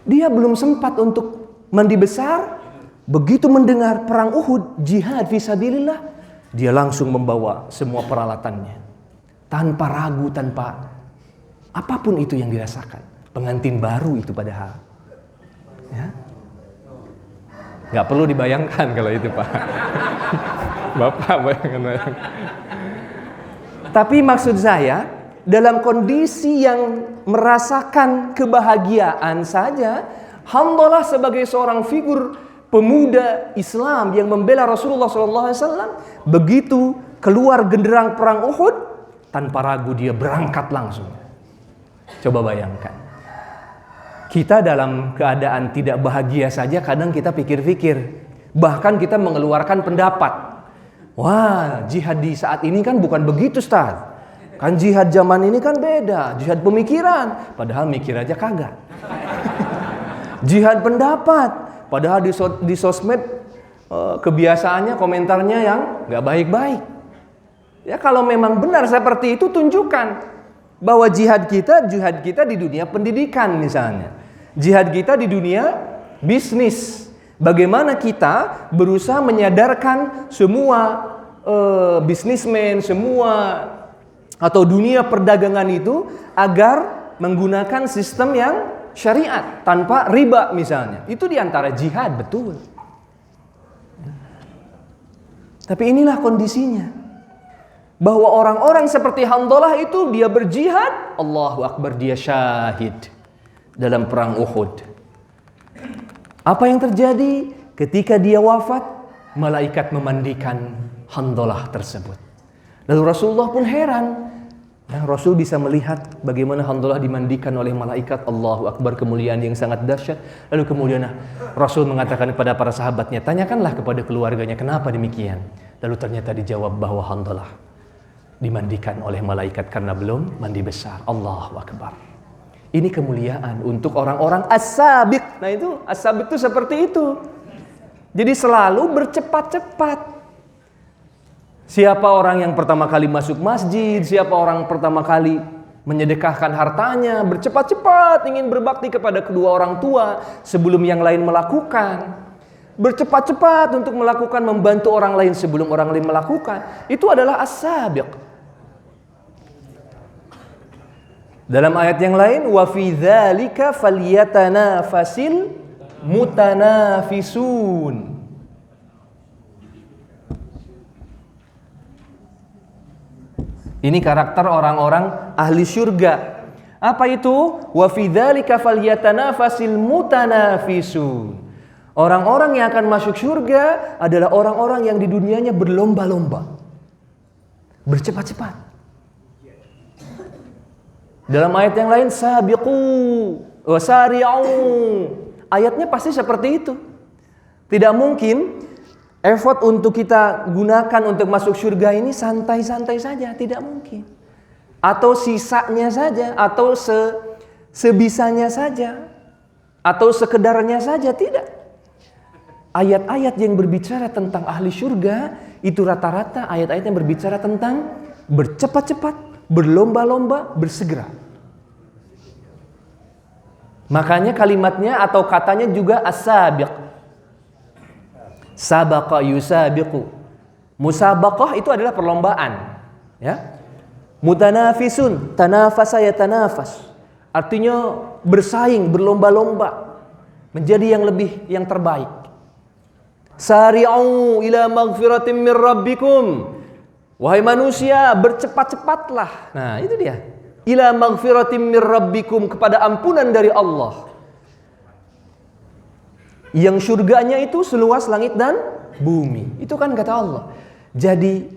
S1: Dia belum sempat untuk mandi besar, begitu mendengar perang Uhud, jihad fisabilillah, dia langsung membawa semua peralatannya. Tanpa ragu, tanpa apapun itu yang dirasakan. Pengantin baru itu padahal. Ya. Gak perlu dibayangkan kalau itu, Pak. Bapak bayangkan. Tapi maksud saya, dalam kondisi yang merasakan kebahagiaan saja, Handalah sebagai seorang figur pemuda Islam yang membela Rasulullah SAW, begitu keluar genderang perang Uhud, tanpa ragu dia berangkat langsung. Coba bayangkan. Kita dalam keadaan tidak bahagia saja kadang kita pikir-pikir. Bahkan kita mengeluarkan pendapat. Wah, jihad di saat ini kan bukan begitu, Ustaz. Kan jihad zaman ini kan beda. Jihad pemikiran. Padahal mikir aja kagak. Jihad pendapat. Padahal di sosmed kebiasaannya komentarnya yang gak baik-baik. Ya, kalau memang benar seperti itu, tunjukkan bahwa jihad kita di dunia pendidikan misalnya. Jihad kita di dunia bisnis. Bagaimana kita berusaha menyadarkan semua bisnismen, semua atau dunia perdagangan itu agar menggunakan sistem yang syariat tanpa riba misalnya. Itu diantara jihad, betul. Tapi inilah kondisinya. Bahwa orang-orang seperti Handalah itu dia berjihad, Allahu Akbar, dia syahid dalam perang Uhud. Apa yang terjadi ketika dia wafat? Malaikat memandikan Handalah tersebut. Lalu Rasulullah pun heran. Rasul bisa melihat bagaimana Handalah dimandikan oleh malaikat. Allahu Akbar, kemuliaan yang sangat dahsyat. Lalu kemudian Rasul mengatakan kepada para sahabatnya, tanyakanlah kepada keluarganya kenapa demikian. Lalu ternyata dijawab bahwa Handalah dimandikan oleh malaikat karena belum mandi besar. Allahu Akbar. Ini kemuliaan untuk orang-orang as-sabiq. Nah itu, as-sabiq itu seperti itu. Jadi selalu bercepat-cepat. Siapa orang yang pertama kali masuk masjid, siapa orang pertama kali menyedekahkan hartanya, bercepat-cepat ingin berbakti kepada kedua orang tua sebelum yang lain melakukan. Bercepat-cepat untuk melakukan, membantu orang lain sebelum orang lain melakukan. Itu adalah as-sabiq. Dalam ayat yang lain, wa fi dzalika falyatanafasil mutanafisun. Ini karakter orang-orang ahli syurga. Apa itu? Wa fi dzalika falyatanafasil mutanafisun. Orang-orang yang akan masuk surga adalah orang-orang yang di dunianya berlomba-lomba. Bercepat-cepat. Dalam ayat yang lain, sabiqu wa sari'u. Ayatnya pasti seperti itu. Tidak mungkin effort untuk kita gunakan untuk masuk surga ini santai-santai saja. Tidak mungkin. Atau sisanya saja. Atau sebisanya saja. Atau sekedarnya saja. Tidak. Ayat-ayat yang berbicara tentang ahli surga itu rata-rata ayat-ayat yang berbicara tentang bercepat-cepat, berlomba-lomba, bersegera. Makanya kalimatnya atau katanya juga as-sabiq. Sabaqa yusabiqu. Musabaqah itu adalah perlombaan, ya. Mutanafisun, tanafasa yatanafas. Artinya bersaing, berlomba-lomba menjadi yang terbaik. Sari'u ila maghfiratin min rabbikum. Wahai manusia, bercepat-cepatlah. Nah, itu dia. Ila maghfiratim mir rabbikum, kepada ampunan dari Allah. Yang surganya itu seluas langit dan bumi. Itu kan kata Allah. Jadi,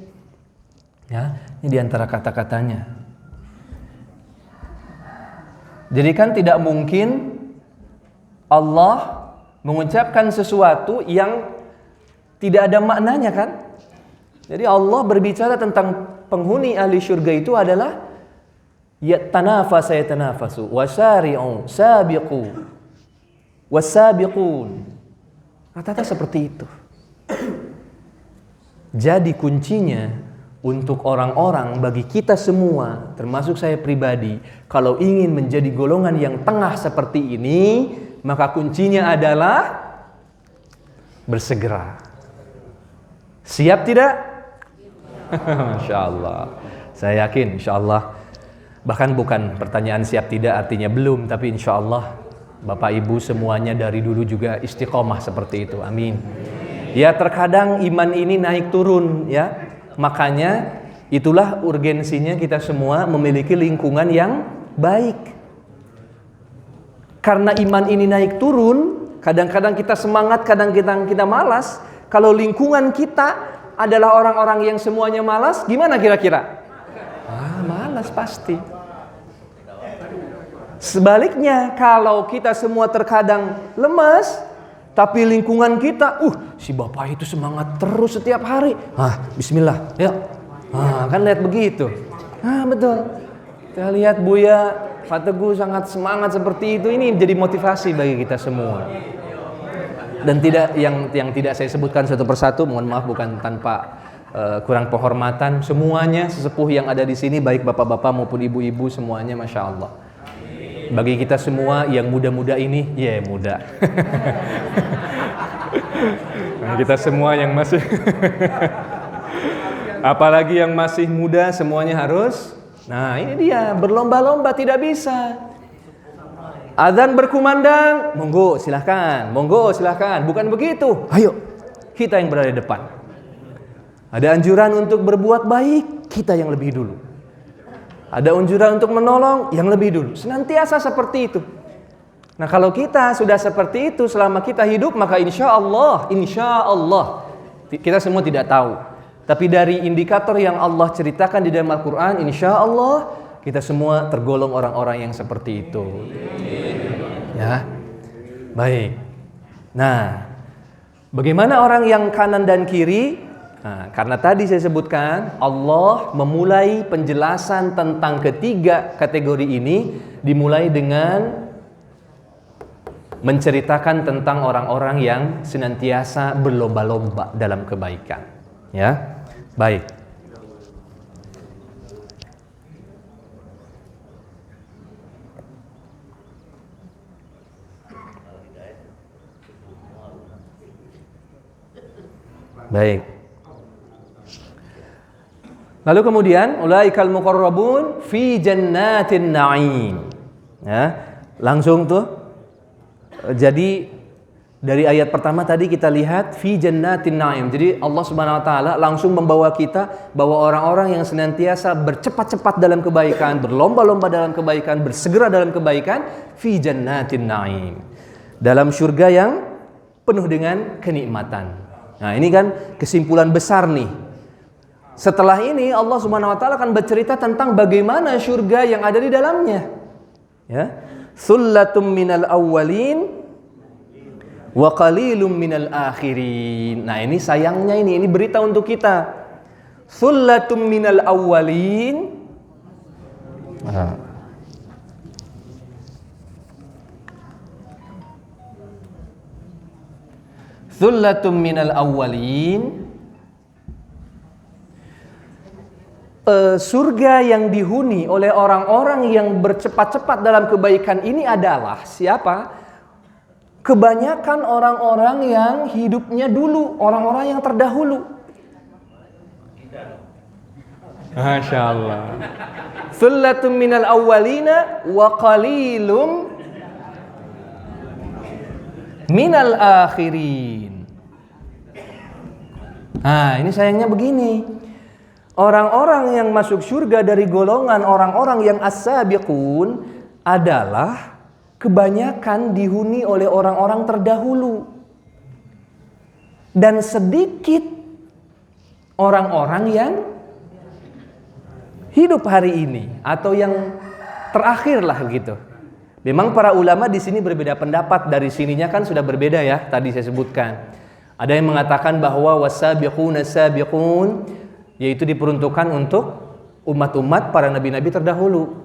S1: ya, ini diantara kata-katanya. Jadi kan tidak mungkin Allah mengucapkan sesuatu yang tidak ada maknanya kan? Jadi Allah berbicara tentang penghuni ahli surga itu adalah yatanafasa yatanafasu wasari'u sabiqu wasabiqun. Kata-kata seperti itu. Jadi kuncinya untuk orang-orang, bagi kita semua, termasuk saya pribadi, kalau ingin menjadi golongan yang tengah seperti ini, maka kuncinya adalah bersegera. Siap tidak? Masya Allah. Saya yakin insya Allah. Bahkan bukan pertanyaan siap tidak artinya belum, tapi insya Allah Bapak Ibu semuanya dari dulu juga istiqomah seperti itu. Amin. Ya, terkadang iman ini naik turun ya. Makanya itulah urgensinya kita semua memiliki lingkungan yang baik. Karena iman ini naik turun, kadang-kadang kita semangat, kadang-kadang kita malas. Kalau lingkungan kita adalah orang-orang yang semuanya malas, gimana kira-kira? Malas pasti. Sebaliknya, kalau kita semua terkadang lemas, tapi lingkungan kita, si bapak itu semangat terus setiap hari. Bismillah, yuk. Kan lihat begitu. Betul. Kita lihat Buya Pak Teguh sangat semangat seperti itu. Ini menjadi motivasi bagi kita semua. Dan tidak yang tidak saya sebutkan satu persatu, mohon maaf bukan tanpa kurang penghormatan. Semuanya sesepuh yang ada di sini, baik bapak-bapak maupun ibu-ibu, semuanya masya Allah. Bagi kita semua yang muda-muda ini, muda. Kita semua yang masih apalagi yang masih muda, semuanya harus. Nah, ini dia, berlomba-lomba tidak bisa. Azan berkumandang, monggo silahkan. Bukan begitu. Ayo, kita yang berada di depan. Ada anjuran untuk berbuat baik, kita yang lebih dulu. Ada anjuran untuk menolong, yang lebih dulu. Senantiasa seperti itu. Nah, kalau kita sudah seperti itu selama kita hidup, maka insya Allah, kita semua tidak tahu. Tapi dari indikator yang Allah ceritakan di dalam Al-Quran, insya Allah kita semua tergolong orang-orang yang seperti itu. Ya, baik. Nah, bagaimana orang yang kanan dan kiri? Nah, karena tadi saya sebutkan Allah memulai penjelasan tentang ketiga kategori ini dimulai dengan menceritakan tentang orang-orang yang senantiasa berlomba-lomba dalam kebaikan. Ya, baik. Baik. Lalu kemudian ulaikal muqarrabun fi jannatin na'im. Ya, langsung tuh. Jadi dari ayat pertama tadi kita lihat fi jannatin na'im. Jadi Allah Subhanahu wa taala langsung membawa kita bahwa orang-orang yang senantiasa bercepat-cepat dalam kebaikan, berlomba-lomba dalam kebaikan, bersegera dalam kebaikan, fi jannatin na'im. Dalam surga yang penuh dengan kenikmatan. Nah, ini kan kesimpulan besar nih. Setelah ini Allah Subhanahu wa taala akan bercerita tentang bagaimana surga yang ada di dalamnya. Ya. Sullatum minal awwalin wa qalilum minal akhirin. Nah, ini sayangnya ini berita untuk kita. Sullatum minal awwalin. Sullatum minal awwalin. Surga yang dihuni oleh orang-orang yang bercepat-cepat dalam kebaikan ini adalah siapa? Kebanyakan orang-orang yang hidupnya dulu, orang-orang yang terdahulu. Masya Allah. Sullatum minal awwalina wa qalilum minal akhirin. Nah, ini sayangnya begini. Orang-orang yang masuk surga dari golongan orang-orang yang as-sabiqun adalah kebanyakan dihuni oleh orang-orang terdahulu. Dan sedikit orang-orang yang hidup hari ini atau yang terakhir lah gitu. Memang para ulama di sini berbeda pendapat, dari sininya kan sudah berbeda ya, tadi saya sebutkan. Ada yang mengatakan bahwa wasabiquna sabiqun yaitu diperuntukkan untuk umat-umat para nabi-nabi terdahulu.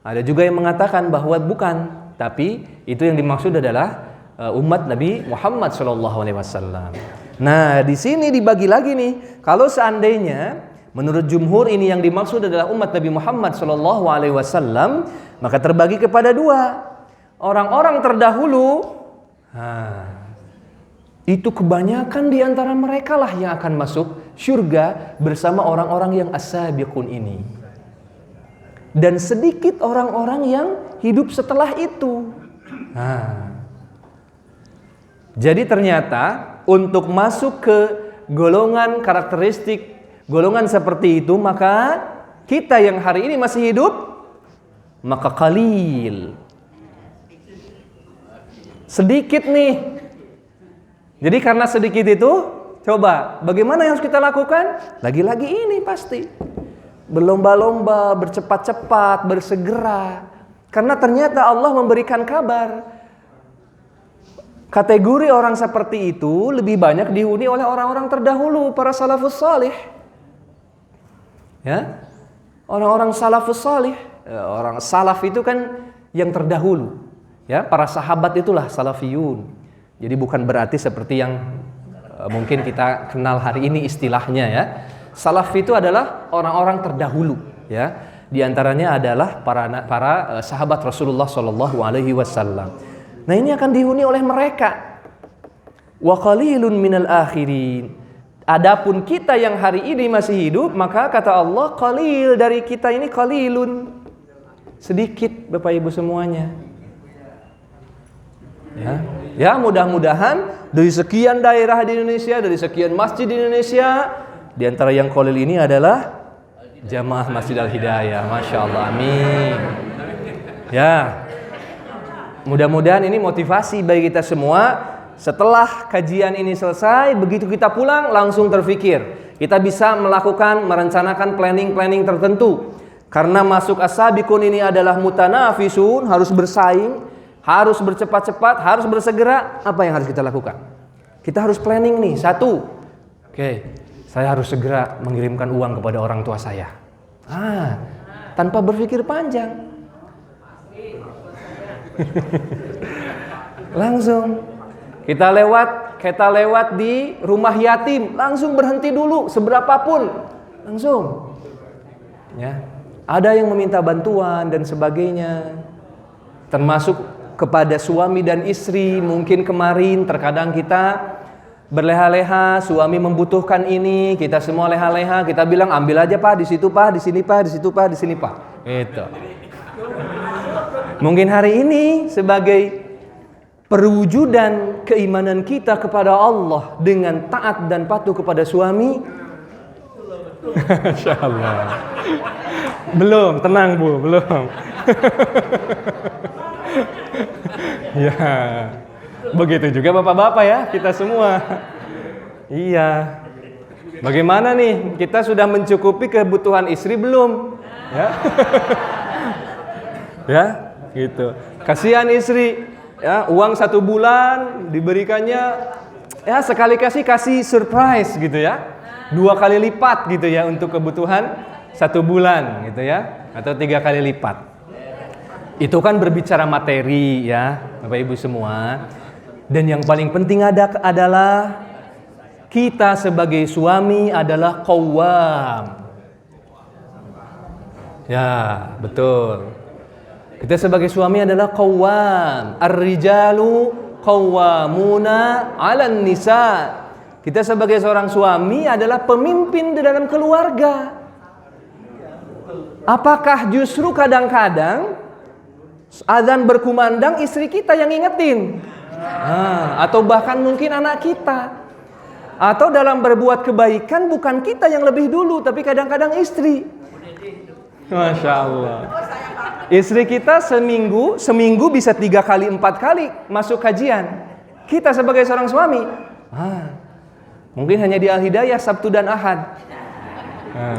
S1: Ada juga yang mengatakan bahwa bukan, tapi itu yang dimaksud adalah umat Nabi Muhammad SAW. Nah, di sini dibagi lagi nih. Kalau seandainya menurut jumhur ini yang dimaksud adalah umat Nabi Muhammad SAW, maka terbagi kepada dua. Orang-orang terdahulu, itu kebanyakan di antara mereka lah yang akan masuk surga bersama orang-orang yang as-sabiqun ini. Dan sedikit orang-orang yang hidup setelah itu. Jadi ternyata untuk masuk ke golongan karakteristik, golongan seperti itu, maka kita yang hari ini masih hidup, maka qalil. Sedikit nih. Jadi karena sedikit itu, coba bagaimana yang harus kita lakukan? Lagi-lagi ini pasti berlomba-lomba, bercepat-cepat, bersegera. Karena ternyata Allah memberikan kabar, kategori orang seperti itu lebih banyak dihuni oleh orang-orang terdahulu, para salafus salih. Ya, orang-orang salafus salih, orang salaf itu kan yang terdahulu. Ya, para sahabat itulah salafiyun. Jadi bukan berarti seperti yang mungkin kita kenal hari ini istilahnya ya. Salaf itu adalah orang-orang terdahulu ya. Di antaranya adalah para sahabat Rasulullah SAW. Nah, ini akan dihuni oleh mereka. Wa qalilun minal akhirin. Adapun kita yang hari ini masih hidup, maka kata Allah, qalil dari kita ini qalilun. Sedikit Bapak Ibu semuanya. Ya, mudah-mudahan dari sekian daerah di Indonesia, dari sekian masjid di Indonesia, di antara yang qalil ini adalah Jamaah Masjid Al-Hidayah. Masya Allah, amin. Ya, mudah-mudahan ini motivasi bagi kita semua. Setelah kajian ini selesai, begitu kita pulang langsung terfikir, kita bisa melakukan, merencanakan planning-planning tertentu. Karena masuk as-sabiqun ini adalah mutanafisun, harus bersaing, harus bercepat-cepat, harus bersegera. Apa yang harus kita lakukan? Kita harus planning nih. Satu, saya harus segera mengirimkan uang kepada orang tua saya. Tanpa berpikir panjang. Langsung. Kita lewat di rumah yatim, langsung berhenti dulu seberapapun. Langsung. Ya. Ada yang meminta bantuan dan sebagainya. Termasuk kepada suami dan istri, mungkin kemarin terkadang kita berleha-leha, suami membutuhkan ini, kita semua leha-leha, kita bilang ambil aja Pak, di situ Pak, di sini Pak, di situ Pak, di sini Pak. Itu. Mungkin hari ini sebagai perwujudan keimanan kita kepada Allah dengan taat dan patuh kepada suami. Masya Allah. Belum, tenang Bu, belum. Ya, begitu juga bapak-bapak ya, kita semua. Iya. Bagaimana nih? Kita sudah mencukupi kebutuhan istri belum? Ya. Ya, gitu. Kasihan istri, ya, uang 1 bulan diberikannya, ya sekali kasih surprise gitu ya. 2 kali lipat gitu ya untuk kebutuhan 1 bulan gitu ya, atau 3 kali lipat. Itu kan berbicara materi ya, Bapak Ibu semua. Dan yang paling penting adalah kita sebagai suami adalah qawwam. Ya, betul. Kita sebagai suami adalah qawwam. Ar-rijalu qawwamuna 'alan nisa. Kita sebagai seorang suami adalah pemimpin di dalam keluarga. Apakah justru kadang-kadang azan berkumandang istri kita yang ingetin, atau bahkan mungkin anak kita, Atau dalam berbuat kebaikan bukan kita yang lebih dulu, tapi kadang-kadang istri. Masya Allah. Istri kita seminggu bisa 3 kali 4 kali masuk kajian. Kita sebagai seorang suami, mungkin hanya di Al-Hidayah Sabtu dan Ahad.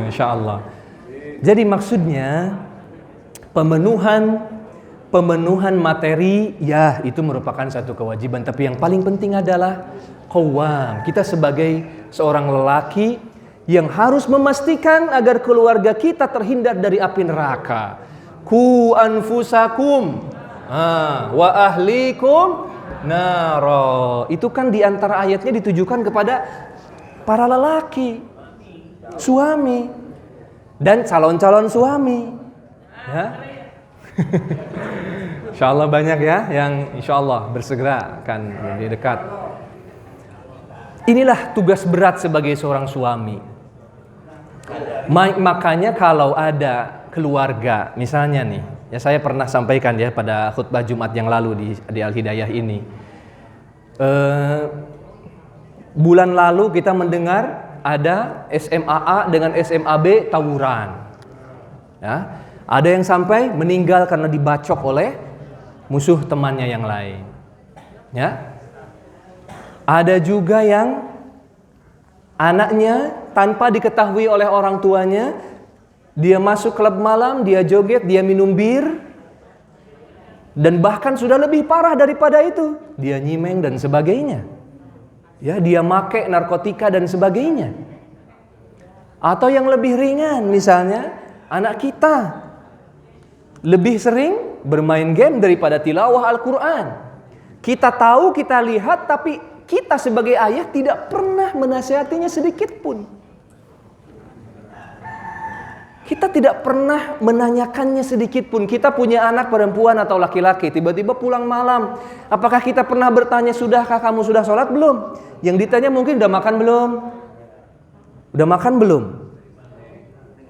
S1: Masya Allah. Jadi maksudnya pemenuhan materi, ya itu merupakan satu kewajiban. Tapi yang paling penting adalah qawwam. Kita sebagai seorang lelaki yang harus memastikan agar keluarga kita terhindar dari api neraka. Ku anfusakum wa ahlikum naro. Itu kan diantara ayatnya ditujukan kepada para lelaki, suami, dan calon-calon suami. Ya. Insya Allah banyak ya yang insya Allah bersegera akan menjadi dekat. Inilah tugas berat sebagai seorang suami. Makanya kalau ada keluarga, misalnya nih, ya saya pernah sampaikan ya pada khutbah Jumat yang lalu di Al-Hidayah ini. Bulan lalu kita mendengar ada SMA A dengan SMA B tawuran. Ya, ada yang sampai meninggal karena dibacok oleh musuh temannya yang lain. Ya. Ada juga yang anaknya tanpa diketahui oleh orang tuanya, dia masuk klub malam, dia joget, dia minum bir, dan bahkan sudah lebih parah daripada itu, dia nyimeng dan sebagainya. Ya, dia make narkotika dan sebagainya. Atau yang lebih ringan, misalnya anak kita lebih sering bermain game daripada tilawah Al-Quran. Kita tahu, kita lihat, tapi kita sebagai ayah tidak pernah menasihatinya sedikit pun. Kita tidak pernah menanyakannya sedikit pun. Kita punya anak perempuan atau laki-laki, tiba-tiba pulang malam. Apakah kita pernah bertanya, sudahkah kamu sudah sholat belum? Yang ditanya mungkin, udah makan belum? Udah makan belum?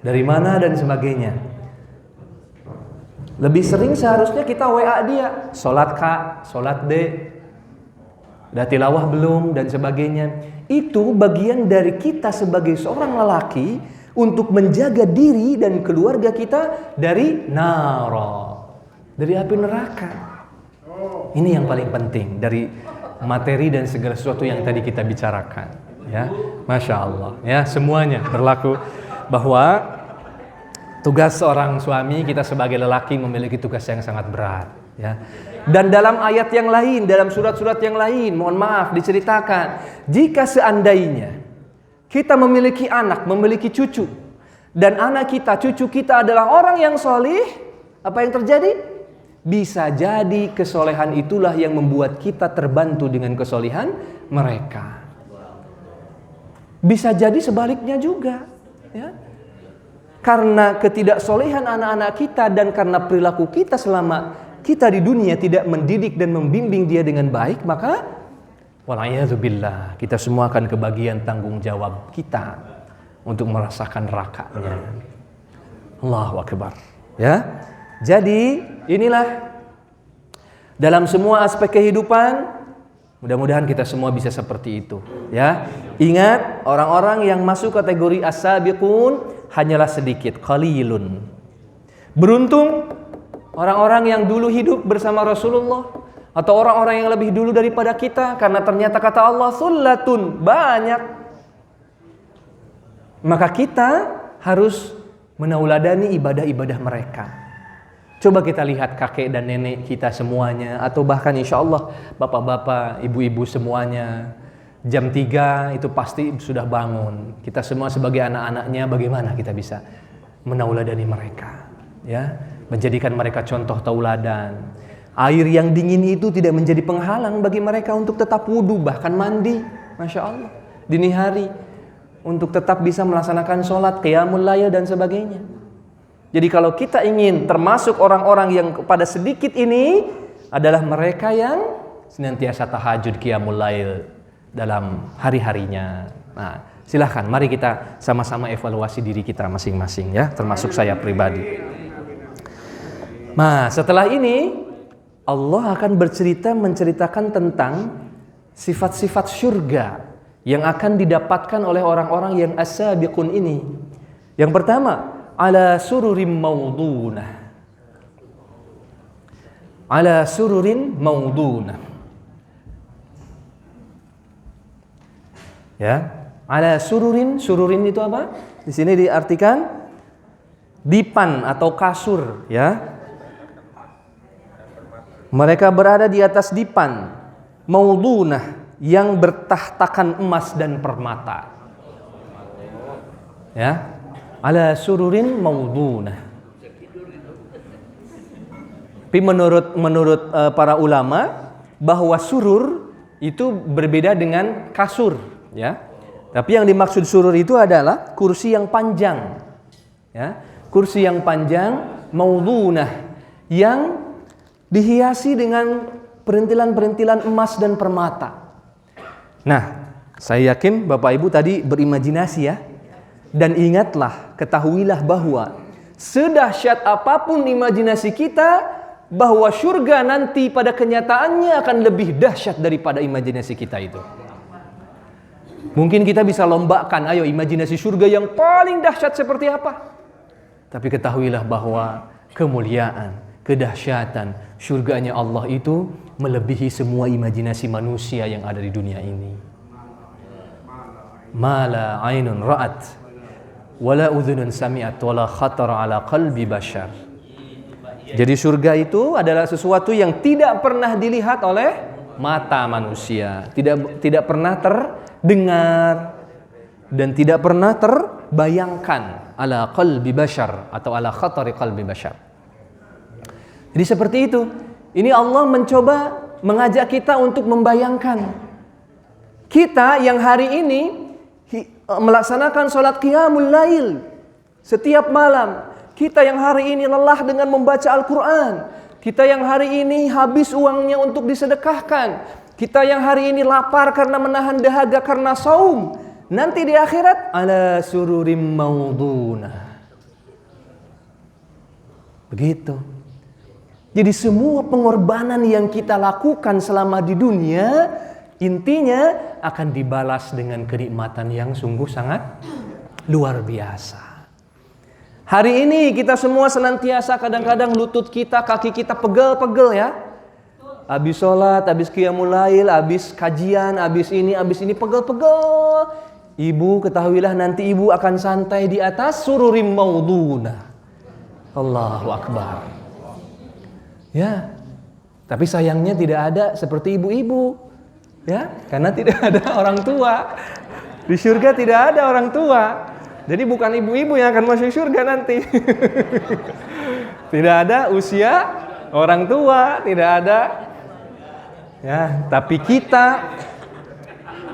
S1: Dari mana dan sebagainya. Lebih sering seharusnya kita WA dia, sholat kak, sholat dek, udah tilawah belum, dan sebagainya. Itu bagian dari kita sebagai seorang lelaki untuk menjaga diri dan keluarga kita dari nara, dari api neraka. Ini yang paling penting dari materi dan segala sesuatu yang tadi kita bicarakan. Ya, Masya Allah. Ya, semuanya berlaku bahwa tugas seorang suami, kita sebagai lelaki memiliki tugas yang sangat berat. Ya. Dan dalam ayat yang lain, dalam surat-surat yang lain, mohon maaf, diceritakan, jika seandainya kita memiliki anak, memiliki cucu, dan anak kita, cucu kita adalah orang yang solih, apa yang terjadi? Bisa jadi kesolehan itulah yang membuat kita terbantu dengan kesolehan mereka. Bisa jadi sebaliknya juga, ya. Karena ketidaksolehan anak-anak kita dan karena perilaku kita selama kita di dunia tidak mendidik dan membimbing dia dengan baik, maka wal'iyadzubillah, kita semua akan kebagian tanggung jawab kita untuk merasakan nerakanya. Allahu Akbar. Ya. Jadi inilah dalam semua aspek kehidupan, mudah-mudahan kita semua bisa seperti itu. Ya. Ingat, orang-orang yang masuk kategori as-sabiqun hanyalah sedikit, qalilun. Beruntung orang-orang yang dulu hidup bersama Rasulullah, atau orang-orang yang lebih dulu daripada kita, karena ternyata kata Allah sullatun, banyak. Maka kita harus menauladani ibadah-ibadah mereka. Coba kita lihat kakek dan nenek kita semuanya, atau bahkan insya Allah bapak-bapak, ibu-ibu semuanya, jam 3 itu pasti sudah bangun. Kita semua sebagai anak-anaknya, bagaimana kita bisa menauladani mereka, ya, menjadikan mereka contoh tauladan. Air yang dingin itu tidak menjadi penghalang bagi mereka untuk tetap wudu, bahkan mandi, Masya Allah, dini hari, untuk tetap bisa melaksanakan sholat, qiyamul lail dan sebagainya. Jadi kalau kita ingin termasuk orang-orang yang pada sedikit ini, adalah mereka yang senantiasa tahajud, qiyamul lail dalam hari-harinya. Nah, silahkan mari kita sama-sama evaluasi diri kita masing-masing, ya, termasuk saya pribadi. Nah, setelah ini Allah akan menceritakan tentang sifat-sifat syurga yang akan didapatkan oleh orang-orang yang as-sabiqun ini. Yang pertama, ala sururin maudunah. Ala sururin maudunah. Ya, ala sururin, sururin itu apa? Di sini diartikan dipan atau kasur, ya. Mereka berada di atas dipan maudunah yang bertahtakan emas dan permata. Ya, ala sururin maudunah. Tapi menurut para ulama bahwa surur itu berbeda dengan kasur, ya. Tapi yang dimaksud surur itu adalah kursi yang panjang, ya. Kursi yang panjang maudunah yang dihiasi dengan perintilan-perintilan emas dan permata. Nah, saya yakin Bapak Ibu tadi berimajinasi, ya. Dan ingatlah, ketahuilah bahwa sedahsyat apapun imajinasi kita, bahwa surga nanti pada kenyataannya akan lebih dahsyat daripada imajinasi kita itu. Mungkin kita bisa lombakan, ayo imajinasi surga yang paling dahsyat seperti apa. Tapi ketahuilah bahwa kemuliaan, kedahsyatan surganya Allah itu melebihi semua imajinasi manusia yang ada di dunia ini. Mala ainun ra'at wala udhunun sami'at wala khatara ala qalbi bashar. Jadi surga itu adalah sesuatu yang tidak pernah dilihat oleh mata manusia, tidak pernah terdengar dan tidak pernah terbayangkan ala qalbi bashar atau ala khatari qalbi bashar. Jadi seperti itu. Ini Allah mencoba mengajak kita untuk membayangkan kita yang hari ini melaksanakan sholat qiyamul lail setiap malam. Kita yang hari ini lelah dengan membaca Al-Quran. Kita yang hari ini habis uangnya untuk disedekahkan. Kita yang hari ini lapar karena menahan dahaga karena saum. Nanti di akhirat ala sururim maudunah. Begitu. Jadi semua pengorbanan yang kita lakukan selama di dunia, intinya akan dibalas dengan kenikmatan yang sungguh sangat luar biasa. Hari ini kita semua senantiasa kadang-kadang lutut kita, kaki kita pegel-pegel, ya. Habis sholat, habis qiyamul lail, habis kajian, habis ini pegel-pegel. Ibu ketahuilah nanti ibu akan santai di atas sururim maudunah. Allahu Akbar. Ya, tapi sayangnya tidak ada seperti ibu-ibu, ya, karena tidak ada orang tua. Di surga tidak ada orang tua. Jadi bukan ibu-ibu yang akan masuk surga nanti. Tidak ada usia orang tua, tidak ada. Ya, tapi kita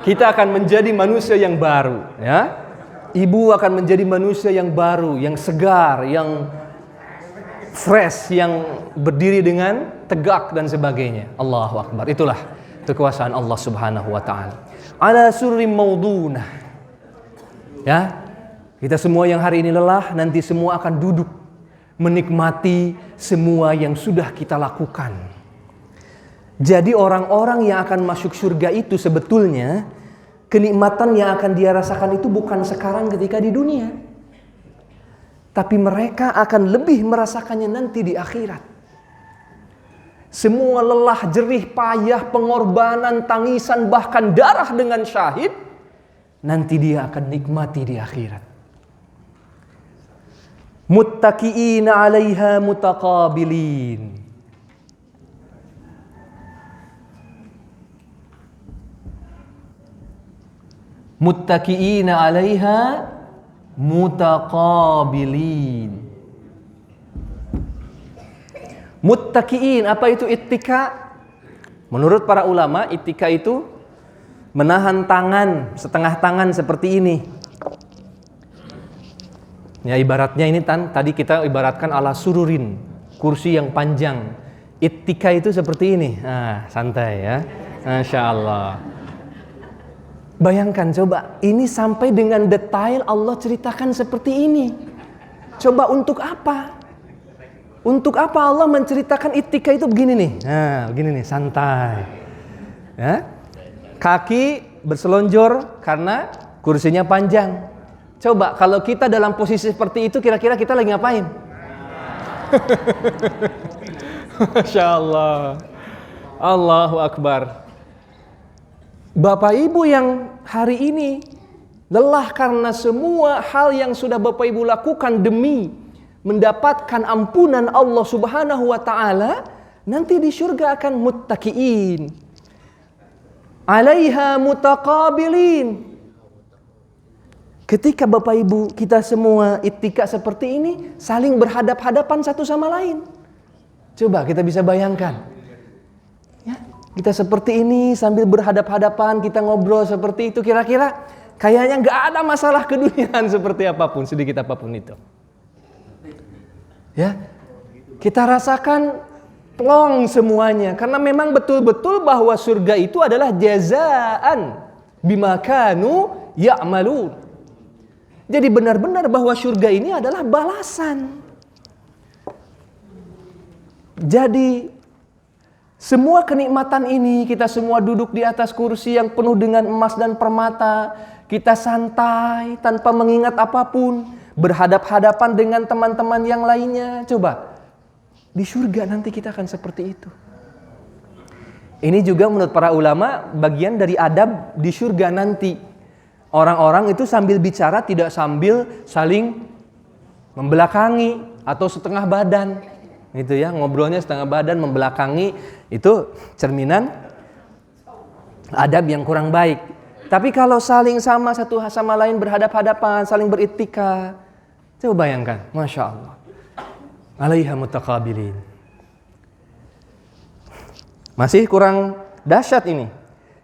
S1: akan menjadi manusia yang baru, ya. Ibu akan menjadi manusia yang baru, yang segar, yang fresh, yang berdiri dengan tegak dan sebagainya. Allahu Akbar. Itulah kekuasaan Allah Subhanahu wa taala. Ala surrim maudunah. Ya. Kita semua yang hari ini lelah, nanti semua akan duduk menikmati semua yang sudah kita lakukan. Jadi orang-orang yang akan masuk surga itu sebetulnya kenikmatan yang akan dia rasakan itu bukan sekarang ketika di dunia. Tapi mereka akan lebih merasakannya nanti di akhirat. Semua lelah, jerih, payah, pengorbanan, tangisan, bahkan darah dengan syahid, nanti dia akan nikmati di akhirat. Muttaqiina 'alaiha mutaqabilin. Muttaqiina 'alaiha mutaqabilin. Muttaqiin, apa itu ittika? Menurut para ulama, ittika itu menahan tangan, setengah tangan seperti ini. Ya, ibaratnya ini tadi kita ibaratkan ala sururin, kursi yang panjang. Ittika itu seperti ini. Nah, santai ya. Masya Allah. Bayangkan coba, ini sampai dengan detail Allah ceritakan seperti ini. Coba untuk apa? Untuk apa Allah menceritakan ittika itu begini nih. Nah, begini nih, santai. Ya. Kaki berselonjor karena kursinya panjang. Coba kalau kita dalam posisi seperti itu, kira-kira kita lagi ngapain? Masya Allah. Allahu Akbar. Bapak Ibu yang hari ini lelah karena semua hal yang sudah Bapak Ibu lakukan demi mendapatkan ampunan Allah Subhanahu wa taala, nanti di surga akan muttaqiin 'alaiha mutaqabilin. Ketika Bapak Ibu kita semua ittika seperti ini, saling berhadap-hadapan satu sama lain. Coba kita bisa bayangkan. Ya, kita seperti ini sambil berhadap-hadapan, kita ngobrol seperti itu, kira-kira kayaknya nggak ada masalah keduniaan seperti apapun, sedikit apapun itu. Ya, kita rasakan plong semuanya, karena memang betul-betul bahwa surga itu adalah jazaan bima kanu ya'malun. Jadi benar-benar bahwa surga ini adalah balasan. Jadi semua kenikmatan ini, kita semua duduk di atas kursi yang penuh dengan emas dan permata, kita santai tanpa mengingat apapun, berhadap-hadapan dengan teman-teman yang lainnya. Coba, di surga nanti kita akan seperti itu. Ini juga menurut para ulama bagian dari adab di surga nanti. Orang-orang itu sambil bicara tidak sambil saling membelakangi atau setengah badan. Gitu ya, ngobrolnya setengah badan, membelakangi, itu cerminan adab yang kurang baik. Tapi kalau saling sama satu sama lain berhadap-hadapan, saling berittika, coba bayangkan, Masya Allah. 'Alaiha mutaqabilin. Masih kurang dahsyat ini.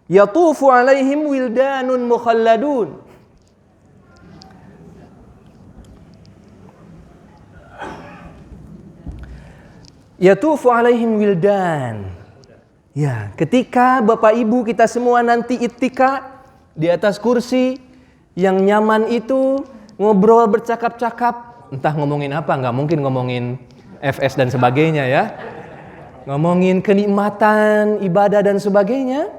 S1: Yatufu 'alaihim wildanun mukhalladun. Yatufu 'alaihim wildan. Ya, ketika Bapak Ibu kita semua nanti ittika di atas kursi yang nyaman itu, ngobrol bercakap-cakap, entah ngomongin apa, nggak mungkin ngomongin FS dan sebagainya ya. Ngomongin kenikmatan, ibadah dan sebagainya.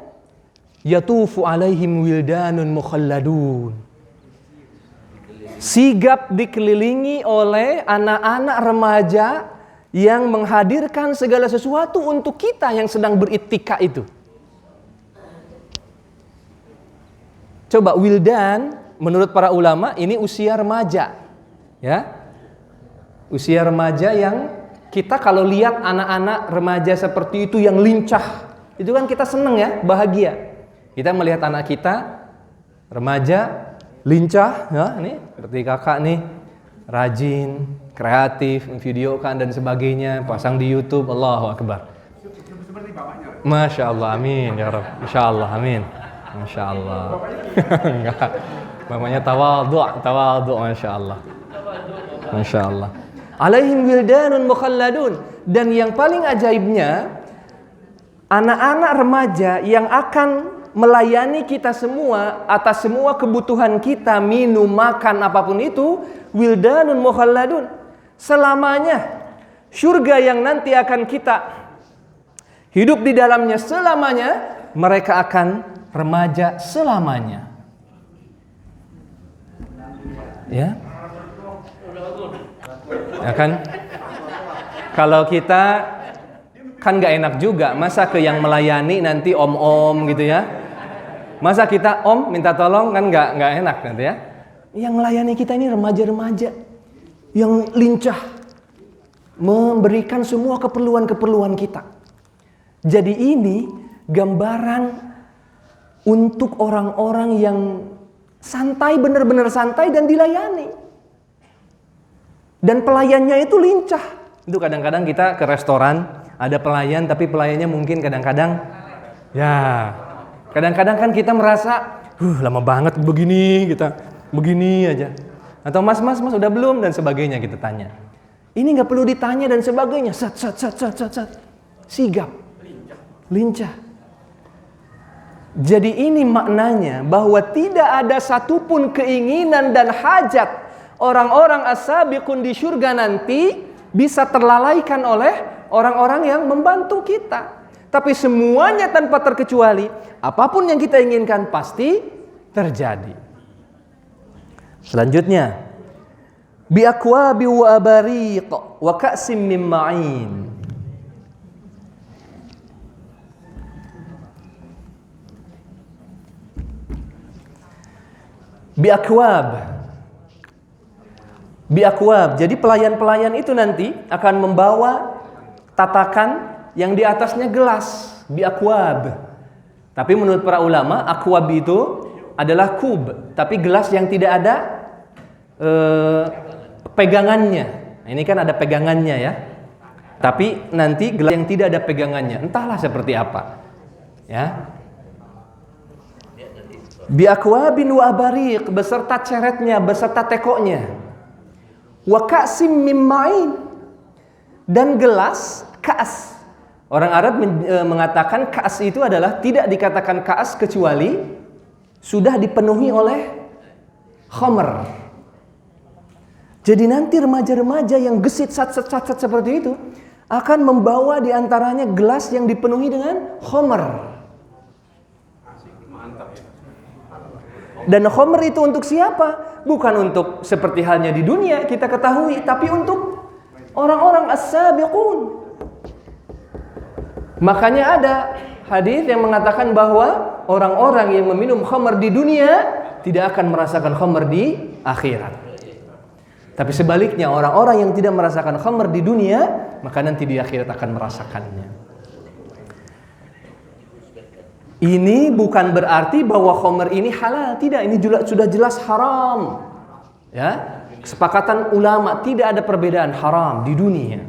S1: Yatufu 'alaihim wildanun mukhalladun. Sigap dikelilingi oleh anak-anak remaja yang menghadirkan segala sesuatu untuk kita yang sedang berittika itu. Coba, wildan menurut para ulama ini usia remaja. Ya. Usia remaja yang kita kalau lihat anak-anak remaja seperti itu yang lincah, itu kan kita seneng ya, bahagia. Kita melihat anak kita remaja lincah, ya, nih seperti kakak nih, rajin, kreatif, memvideokan dan sebagainya, pasang di YouTube, Allahu Akbar. Masya Allah, amin ya Rabb. Insya Allah, amin. Masya Allah. Enggak, bapaknya tawadhu, Masya Allah. Masya Allah. 'Alaihim wildanun mukhalladun. Dan yang paling ajaibnya, anak-anak remaja yang akan melayani kita semua atas semua kebutuhan kita, minum, makan, apapun itu, wildanun mukhalladun. Selamanya. Surga yang nanti akan kita hidup di dalamnya selamanya, mereka akan remaja selamanya. Ya. Ya kan? Kalau kita kan gak enak juga, masa ke yang melayani nanti om-om gitu ya. Masa kita om minta tolong, kan gak enak nanti ya. Yang melayani kita ini remaja-remaja yang lincah memberikan semua keperluan-keperluan kita. Jadi ini gambaran untuk orang-orang yang santai, benar-benar santai dan dilayani. Dan pelayannya itu lincah. Itu kadang-kadang kita ke restoran, ada pelayan tapi pelayannya mungkin kadang-kadang ya, kadang-kadang kan kita merasa lama banget begini, kita begini aja. Atau mas udah belum dan sebagainya kita tanya. Ini nggak perlu ditanya dan sebagainya. Sat. Sigap. Lincah. Jadi ini maknanya bahwa tidak ada satupun keinginan dan hajat orang-orang as-sabiqun di surga nanti bisa terlalaikan oleh orang-orang yang membantu kita. Tapi semuanya tanpa terkecuali, apapun yang kita inginkan pasti terjadi. Selanjutnya, bi akwabi wa abariq wa ka'sim min ma'in. Bi akwab. Jadi pelayan-pelayan itu nanti akan membawa tatakan yang di atasnya gelas, bi akwab. Tapi menurut para ulama, akwab itu adalah kub, tapi gelas yang tidak ada pegangannya. Ini kan ada pegangannya ya. Tapi nanti gelas yang tidak ada pegangannya, entahlah seperti apa. Ya. Bi akwabin wa abariq, beserta ceretnya, beserta tekoknya. Wa ka'sim min ma'in, dan gelas ka'as. Orang Arab mengatakan ka'as itu adalah tidak dikatakan ka'as kecuali sudah dipenuhi oleh khamr. Jadi nanti remaja-remaja yang gesit sat-sat seperti itu akan membawa diantaranya gelas yang dipenuhi dengan khamr. Dan khamr itu untuk siapa? Bukan untuk seperti halnya di dunia kita ketahui, tapi untuk orang-orang as-sabiqun. Makanya ada hadis yang mengatakan bahwa orang-orang yang meminum khamr di dunia tidak akan merasakan khamr di akhirat. Tapi sebaliknya, orang-orang yang tidak merasakan khamr di dunia, maka nanti di akhirat akan merasakannya. Ini bukan berarti bahwa khamr ini halal, tidak. Ini sudah jelas haram. Ya, kesepakatan ulama, tidak ada perbedaan haram di dunia.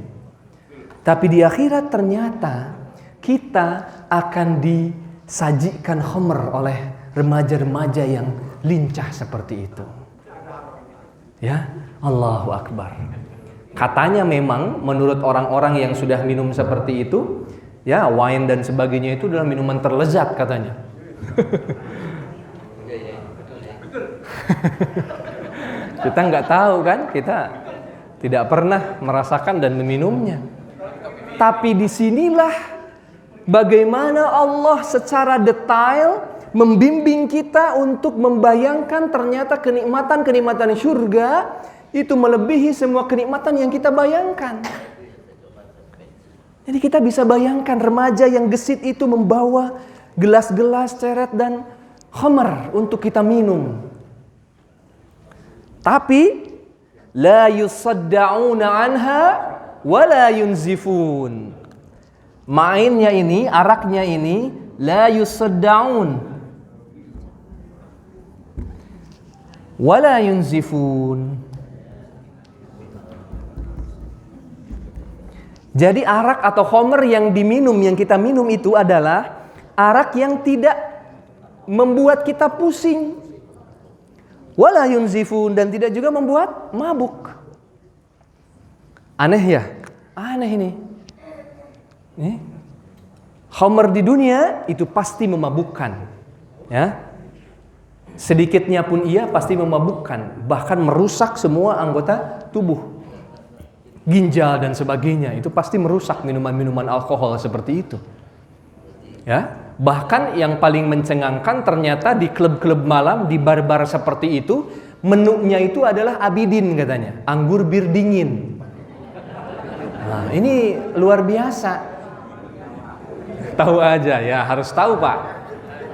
S1: Tapi di akhirat ternyata kita akan disajikan khamr oleh remaja-remaja yang lincah seperti itu. Ya, Allahu Akbar. Katanya memang menurut orang-orang yang sudah minum seperti itu, ya, wine dan sebagainya itu adalah minuman terlezat katanya. Kita nggak tahu kan, kita tidak pernah merasakan dan meminumnya. Tapi disinilah bagaimana Allah secara detail membimbing kita untuk membayangkan ternyata kenikmatan-kenikmatan surga itu melebihi semua kenikmatan yang kita bayangkan. Jadi kita bisa bayangkan remaja yang gesit itu membawa gelas-gelas, ceret dan khamr untuk kita minum. Tapi la yusadda'una anha wa la yunzifun. Mainnya ini, araknya ini la yusadda'un wa la yunzifun. Jadi arak atau khamr yang diminum, yang kita minum itu adalah arak yang tidak membuat kita pusing. Wala yunzifun, dan tidak juga membuat mabuk. Aneh ya? Aneh ini. Khamr di dunia itu pasti memabukkan. Ya. Sedikitnya pun ia pasti memabukkan, bahkan merusak semua anggota tubuh. Ginjal dan sebagainya, itu pasti merusak minuman-minuman alkohol seperti itu. Ya, bahkan yang paling mencengangkan ternyata di klub-klub malam, di bar-bar seperti itu, menunya itu adalah abidin katanya, anggur bir dingin. Nah, ini luar biasa. Tahu aja ya, harus tahu Pak.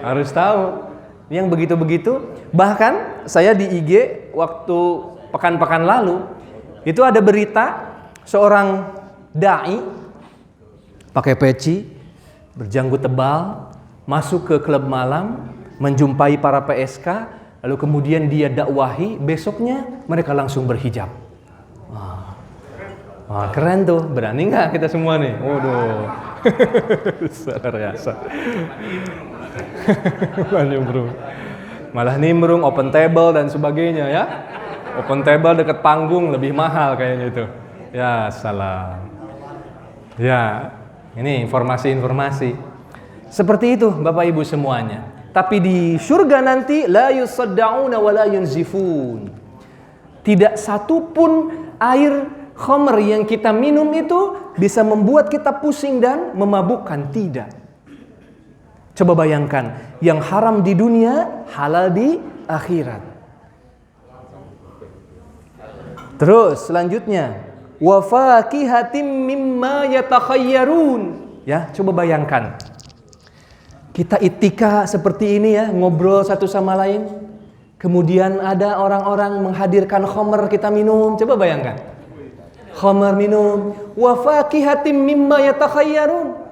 S1: Harus tahu. Yang begitu-begitu, bahkan saya di IG waktu pekan-pekan lalu, itu ada berita seorang dai pakai peci, berjanggut tebal, masuk ke klub malam, menjumpai para PSK, lalu kemudian dia dakwahi, besoknya mereka langsung berhijab. Wah, keren tuh, berani nggak kita semua nih? Waduh, luar biasa. Malah nimbrung, open table dan sebagainya ya. Open table dekat panggung lebih mahal kayaknya itu. Ya salam. Ya, ini informasi-informasi. Seperti itu Bapak Ibu semuanya. Tapi di surga nanti la yusadda'una wa la yunzifun. Tidak satu pun air khamr yang kita minum itu bisa membuat kita pusing dan memabukkan, tidak. Coba bayangkan, yang haram di dunia, halal di akhirat. Terus selanjutnya, wa fakihatim mimma yatakhayyarun. Ya, coba bayangkan. Kita itika seperti ini ya, ngobrol satu sama lain. Kemudian ada orang-orang menghadirkan khamr, kita minum. Coba bayangkan. Khamr minum. Wa fakihatim mimma yatakhayyarun.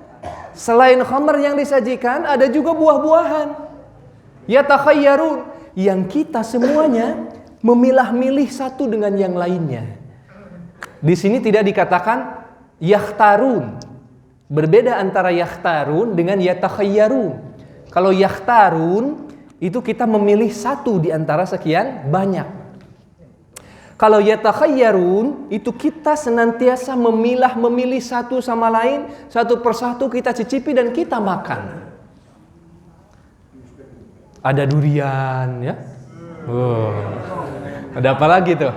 S1: Selain khamr yang disajikan, ada juga buah-buahan. Yatakhayyarun, yang kita semuanya memilah-milih satu dengan yang lainnya. Di sini tidak dikatakan yakhtarun. Berbeda antara yakhtarun dengan yatakhayyarun. Kalau yakhtarun itu kita memilih satu di antara sekian banyak. Kalau yatakhayyarun itu kita senantiasa memilih satu sama lain, satu persatu kita cicipi dan kita makan. Ada durian ya. Ada apa lagi tuh?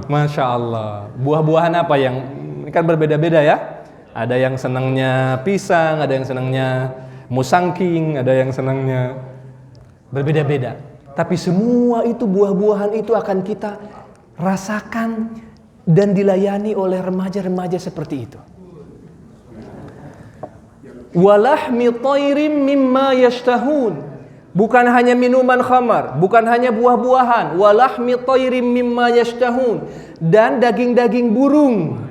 S1: Masya Allah. Buah-buahan apa yang kan berbeda-beda ya? Ada yang senangnya pisang, ada yang senangnya musangking, ada yang senangnya berbeda-beda. Tapi semua itu buah-buahan itu akan kita rasakan dan dilayani oleh remaja-remaja seperti itu. Walahmi thairim mimma yashtahun. Bukan hanya minuman khamar, bukan hanya buah-buahan, walahmi thairim mimma yashtahun, dan daging-daging burung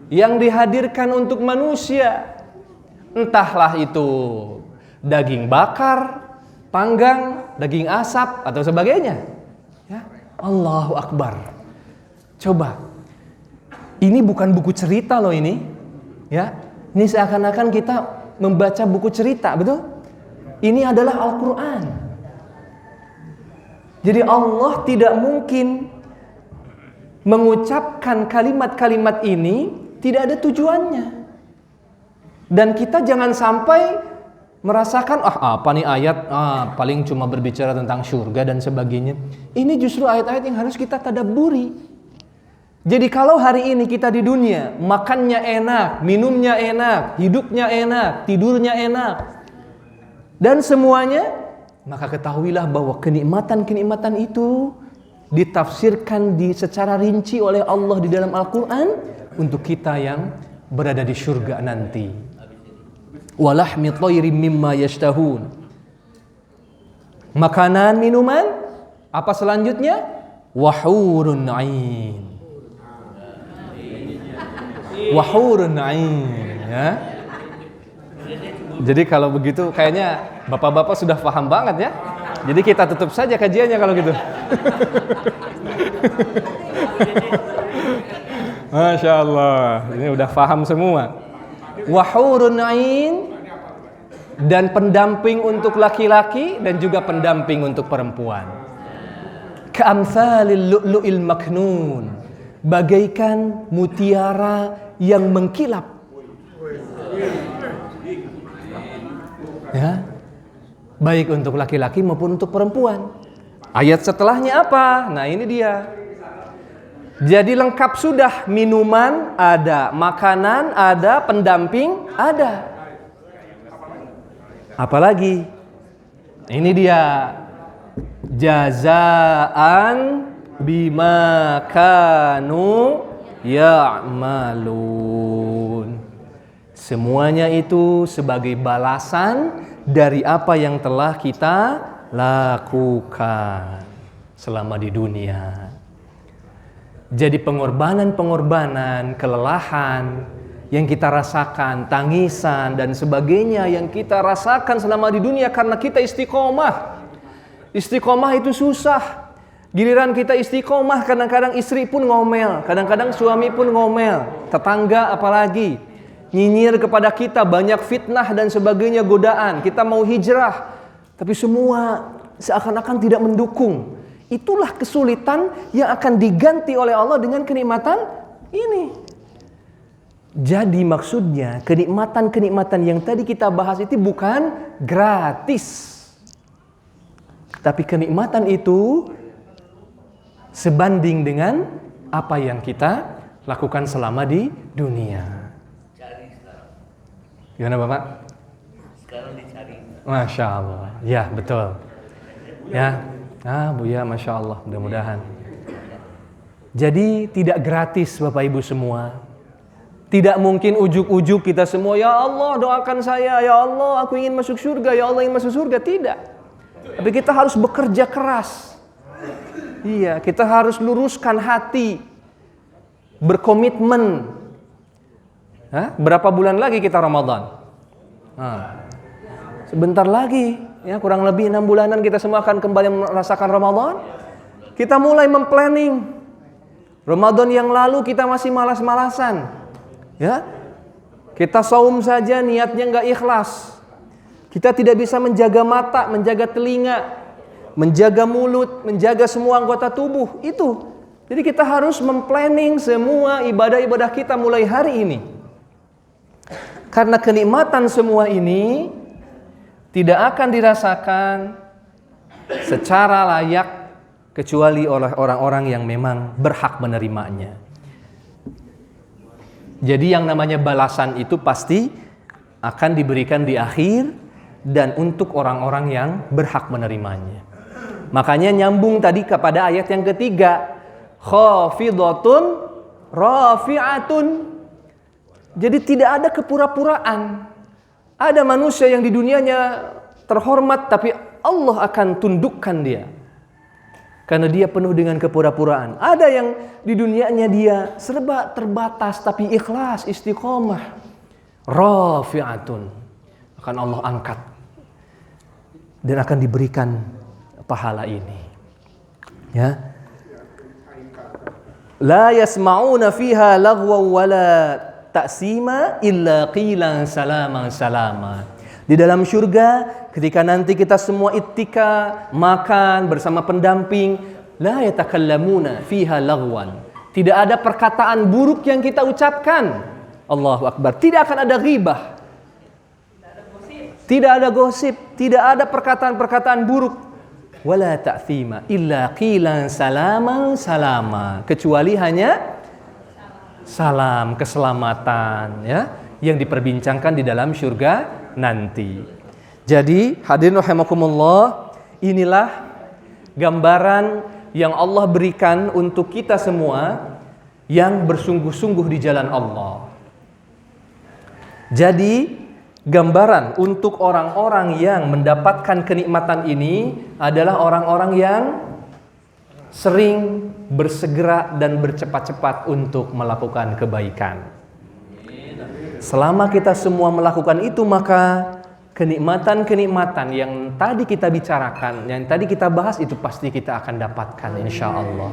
S1: yang dihadirkan untuk manusia. Entahlah itu daging bakar, panggang, daging asap atau sebagainya. Ya, Allahu Akbar. Coba, ini bukan buku cerita loh ini. Ya, ini seakan-akan kita membaca buku cerita, betul? Ini adalah Al-Quran. Jadi Allah tidak mungkin mengucapkan kalimat-kalimat ini tidak ada tujuannya. Dan kita jangan sampai merasakan apa nih ayat paling cuma berbicara tentang surga dan sebagainya. Ini justru ayat-ayat yang harus kita tadabburi. Jadi kalau hari ini kita di dunia makannya enak, minumnya enak, hidupnya enak, tidurnya enak dan semuanya, maka ketahuilah bahwa kenikmatan-kenikmatan itu ditafsirkan secara rinci oleh Allah di dalam Al-Quran untuk kita yang berada di surga nanti. Walahmi thairim mimma yashtahun. Makanan, minuman, apa selanjutnya? Wahurun 'ain. Wahurun 'ain, ya. Jadi kalau begitu kayaknya bapak-bapak sudah paham banget ya. Jadi kita tutup saja kajiannya kalau gitu. Masya Allah, ini udah paham semua. Wahurun 'ain, dan pendamping untuk laki-laki dan juga pendamping untuk perempuan. Ka'amthalil lu'lu'il maknun, bagaikan mutiara yang mengkilap. Ya, baik untuk laki-laki maupun untuk perempuan. Ayat setelahnya apa? Nah ini dia. Jadi lengkap sudah, minuman ada, makanan ada, pendamping ada. Apalagi? Ini dia. Jazaan bima kanu ya'malun. Semuanya itu sebagai balasan dari apa yang telah kita lakukan selama di dunia. Jadi pengorbanan-pengorbanan, kelelahan yang kita rasakan, tangisan dan sebagainya yang kita rasakan selama di dunia karena kita istiqomah. Istiqomah itu susah. Giliran kita istiqomah, kadang-kadang istri pun ngomel, kadang-kadang suami pun ngomel, tetangga apalagi nyinyir kepada kita, banyak fitnah dan sebagainya, godaan. Kita mau hijrah, tapi semua seakan-akan tidak mendukung. Itulah kesulitan yang akan diganti oleh Allah dengan kenikmatan ini. Jadi maksudnya kenikmatan-kenikmatan yang tadi kita bahas itu bukan gratis. Tapi kenikmatan itu sebanding dengan apa yang kita lakukan selama di dunia.
S2: Cari sekarang.
S1: Gimana Bapak?
S2: Sekarang dicari.
S1: Masya Allah. Ya betul. Ya. Buya, Masya Allah. Mudah-mudahan. Jadi tidak gratis Bapak Ibu semua. Tidak mungkin ujuk-ujuk kita semua, ya Allah doakan saya, ya Allah aku ingin masuk surga, ya Allah ingin masuk surga. Tidak. Tapi kita harus bekerja keras. Iya, kita harus luruskan hati. Berkomitmen. Berapa bulan lagi kita Ramadan? Sebentar lagi, ya kurang lebih 6 bulanan kita semua akan kembali merasakan Ramadan. Kita mulai memplanning. Ramadan yang lalu kita masih malas-malasan. Ya, kita saum saja niatnya nggak ikhlas. Kita tidak bisa menjaga mata, menjaga telinga, menjaga mulut, menjaga semua anggota tubuh. Itu. Jadi kita harus memplanning semua ibadah-ibadah kita mulai hari ini. Karena kenikmatan semua ini tidak akan dirasakan secara layak kecuali oleh orang-orang yang memang berhak menerimanya. Jadi yang namanya balasan itu pasti akan diberikan di akhir dan untuk orang-orang yang berhak menerimanya. Makanya nyambung tadi kepada ayat yang ketiga, khafidatun rafi'atun. Jadi tidak ada kepura-puraan. Ada manusia yang di dunianya terhormat tapi Allah akan tundukkan dia. Karena dia penuh dengan kepura-puraan. Ada yang di dunianya dia serba terbatas tapi ikhlas, istiqomah. Rafi'atun. Akan Allah angkat. Dan akan diberikan pahala ini. Ya. La yasma'una fiha lagwa wala ta'sima illa qilan salaman salama. Di dalam surga ketika nanti kita semua ittika makan bersama pendamping, la yatakallamuna fiha lagwan. Tidak ada perkataan buruk yang kita ucapkan. Allahu akbar. Tidak akan ada ghibah. Tidak ada gosip, tidak ada perkataan-perkataan buruk. Wala ta'thima illa qilan salaman salama. Kecuali hanya salam, keselamatan ya yang diperbincangkan di dalam surga nanti. Jadi hadirin rahimakumullah, inilah gambaran yang Allah berikan untuk kita semua yang bersungguh-sungguh di jalan Allah. Jadi gambaran untuk orang-orang yang mendapatkan kenikmatan ini adalah orang-orang yang sering bersegera dan bercepat-cepat untuk melakukan kebaikan. Selama kita semua melakukan itu, maka kenikmatan-kenikmatan yang tadi kita bicarakan, yang tadi kita bahas itu pasti kita akan dapatkan insya Allah.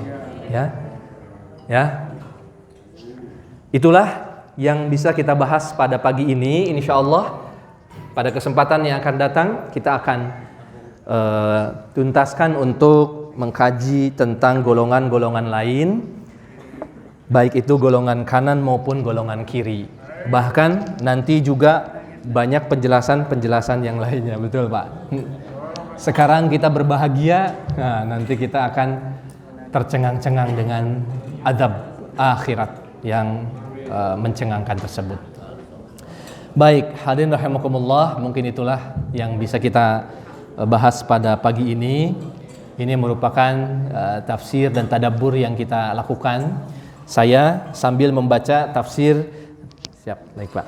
S1: Ya. Itulah yang bisa kita bahas pada pagi ini. Insya Allah pada kesempatan yang akan datang kita akan tuntaskan untuk mengkaji tentang golongan-golongan lain, baik itu golongan kanan maupun golongan kiri. Bahkan nanti juga banyak penjelasan-penjelasan yang lainnya, betul Pak? Sekarang kita berbahagia, nah, nanti kita akan tercengang-cengang dengan azab akhirat yang mencengangkan tersebut. Baik, hadirin rahimakumullah, mungkin itulah yang bisa kita bahas pada pagi ini. Ini merupakan tafsir dan tadabbur yang kita lakukan. Saya sambil membaca tafsir, baik Pak.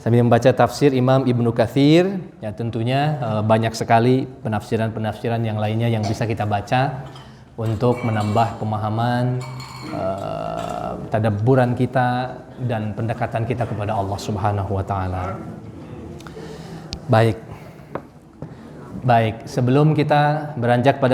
S1: Sambil membaca tafsir Imam Ibnu Katsir, ya tentunya banyak sekali penafsiran-penafsiran yang lainnya yang bisa kita baca untuk menambah pemahaman, tadabburan kita dan pendekatan kita kepada Allah Subhanahu wa taala. Baik, sebelum kita beranjak pada